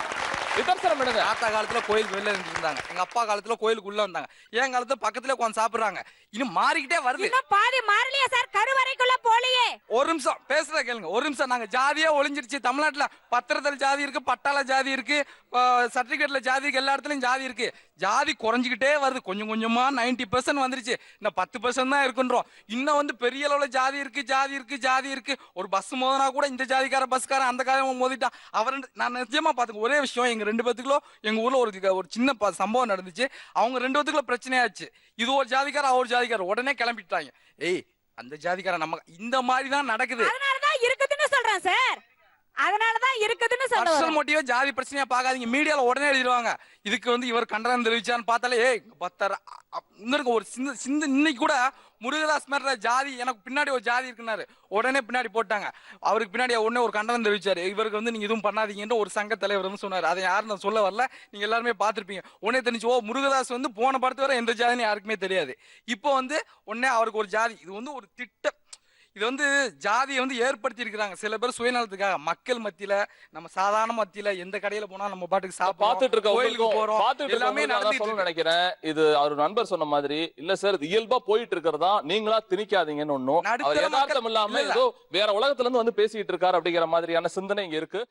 நிதர்சனம் என்னங்க? தாத்தா காலத்துல கோயிலுக்கு வெளில இருந்தாங்க, எங்க அப்பா காலத்துல கோயிலுக்கு உள்ள வந்தாங்க, என் காலத்துல பக்கத்துல உட்காந்து சாப்பிடுறாங்க. இன்னும் மாறிக்கிட்டே வருது. பாதி மாறலையா சார்? கருவறைக்குள்ள போலையே. ஒரு நிமிஷம் பேசுறத கேளுங்க. ஒரு நிமிஷம். நாங்க ஜாதியே ஒளிஞ்சிருச்சு தமிழ்நாட்டுல. பத்திரத்துல ஜாதி இருக்கு, பட்டாள ஜாதி இருக்கு, சர்டிபிகேட்ல ஜாதி இருக்கு, எல்லா இடத்துலயும் ஜாதி இருக்கு. ஜாதி குறைஞ்சிக்கிட்டே வருது. கொஞ்சம் கொஞ்சமா 90% வந்துருச்சு. இன்னும் 10% தான் இருக்குன்றோம். இன்னும் வந்து பெரிய அளவுல ஜாதி இருக்கு. ஒரு பஸ் மோதினா கூட இந்த ஜாதிக்கார பஸ்காரன் அந்த காரம் மோதிட்டான். அவர் நான் நிஜமா பாத்துக்க ஒரே விஷயம், எங்க 2 பேத்துக்குள்ள எங்க ஊர்ல ஒரு சின்ன சம்பவம் நடந்துச்சு. அவங்க 2 பேத்துக்குள்ள பிரச்சனையாச்சு. இது ஒரு ஜாதிக்கார அவர் ஜாதிக்கார உடனே கிளம்பிட்டாங்க. ஏய் அந்த ஜாதிக்கார நம்ம இந்த மாதிரி தான் நடக்குது. அதனாலதான் இருக்குதுன்னு சொல்றேன் சார். அதனாலதான் இருக்குதுன்னு சொல்றேன். பர்சனல் மோட்டிவா ஜாதி பிரச்சனையா பாக்காதீங்க. மீடியால உடனே எழுதிடுவாங்க. இதுக்கு வந்து இவர் கண்டனம் தெரிவிச்சான்னு பார்த்தாலே ஏய் பத்தர ஒரு சிந்த இன்னைக்கு கூட முருகதாஸ் மேல ஜாதி எனக்கு பின்னாடி ஒரு ஜாதி இருக்குனாரு. உடனே பின்னாடி போட்டாங்க. அவருக்கு பின்னாடி உடனே ஒரு கண்டனம் தெரிவிச்சாரு. இவருக்கு வந்து நீங்க எதுவும் பண்ணாதீங்கன்னு ஒரு சங்க தலைவர் வந்து சொன்னாரு. அதை யாரும் நான் சொல்ல வரல, நீங்க எல்லாருமே பார்த்திருப்பீங்க. உடனே தெரிஞ்சு ஓ முருகதாஸ் வந்து போன படத்து வரை எந்த ஜாதின்னு யாருக்குமே தெரியாது. இப்போ வந்து உடனே அவருக்கு ஒரு ஜாதி. இது வந்து ஒரு திட்டம். இது வந்து ஜாதியை வந்து ஏற்படுத்தி இருக்கிறாங்க சில பேர் சுயநலத்துக்காக. மக்கள் மத்தியில நம்ம சாதாரண மத்தியில எந்த கடையில போனா நம்ம பாட்டுக்கு பார்த்துட்டு சாப்பிட்டு எல்லாமே நினைக்கிறேன். இது அவர் நண்பர் சொன்ன மாதிரி இல்ல சார், இது இயல்பா போயிட்டு இருக்கிறதா, நீங்களா திணிக்காதீங்கன்னு ஒண்ணும். அவர் யதார்த்தம் இல்லாம ஏதோ வேற உலகத்துல இருந்து வந்து பேசிட்டு இருக்காரு அப்படிங்கிற மாதிரியான சிந்தனை இங்க இருக்கு.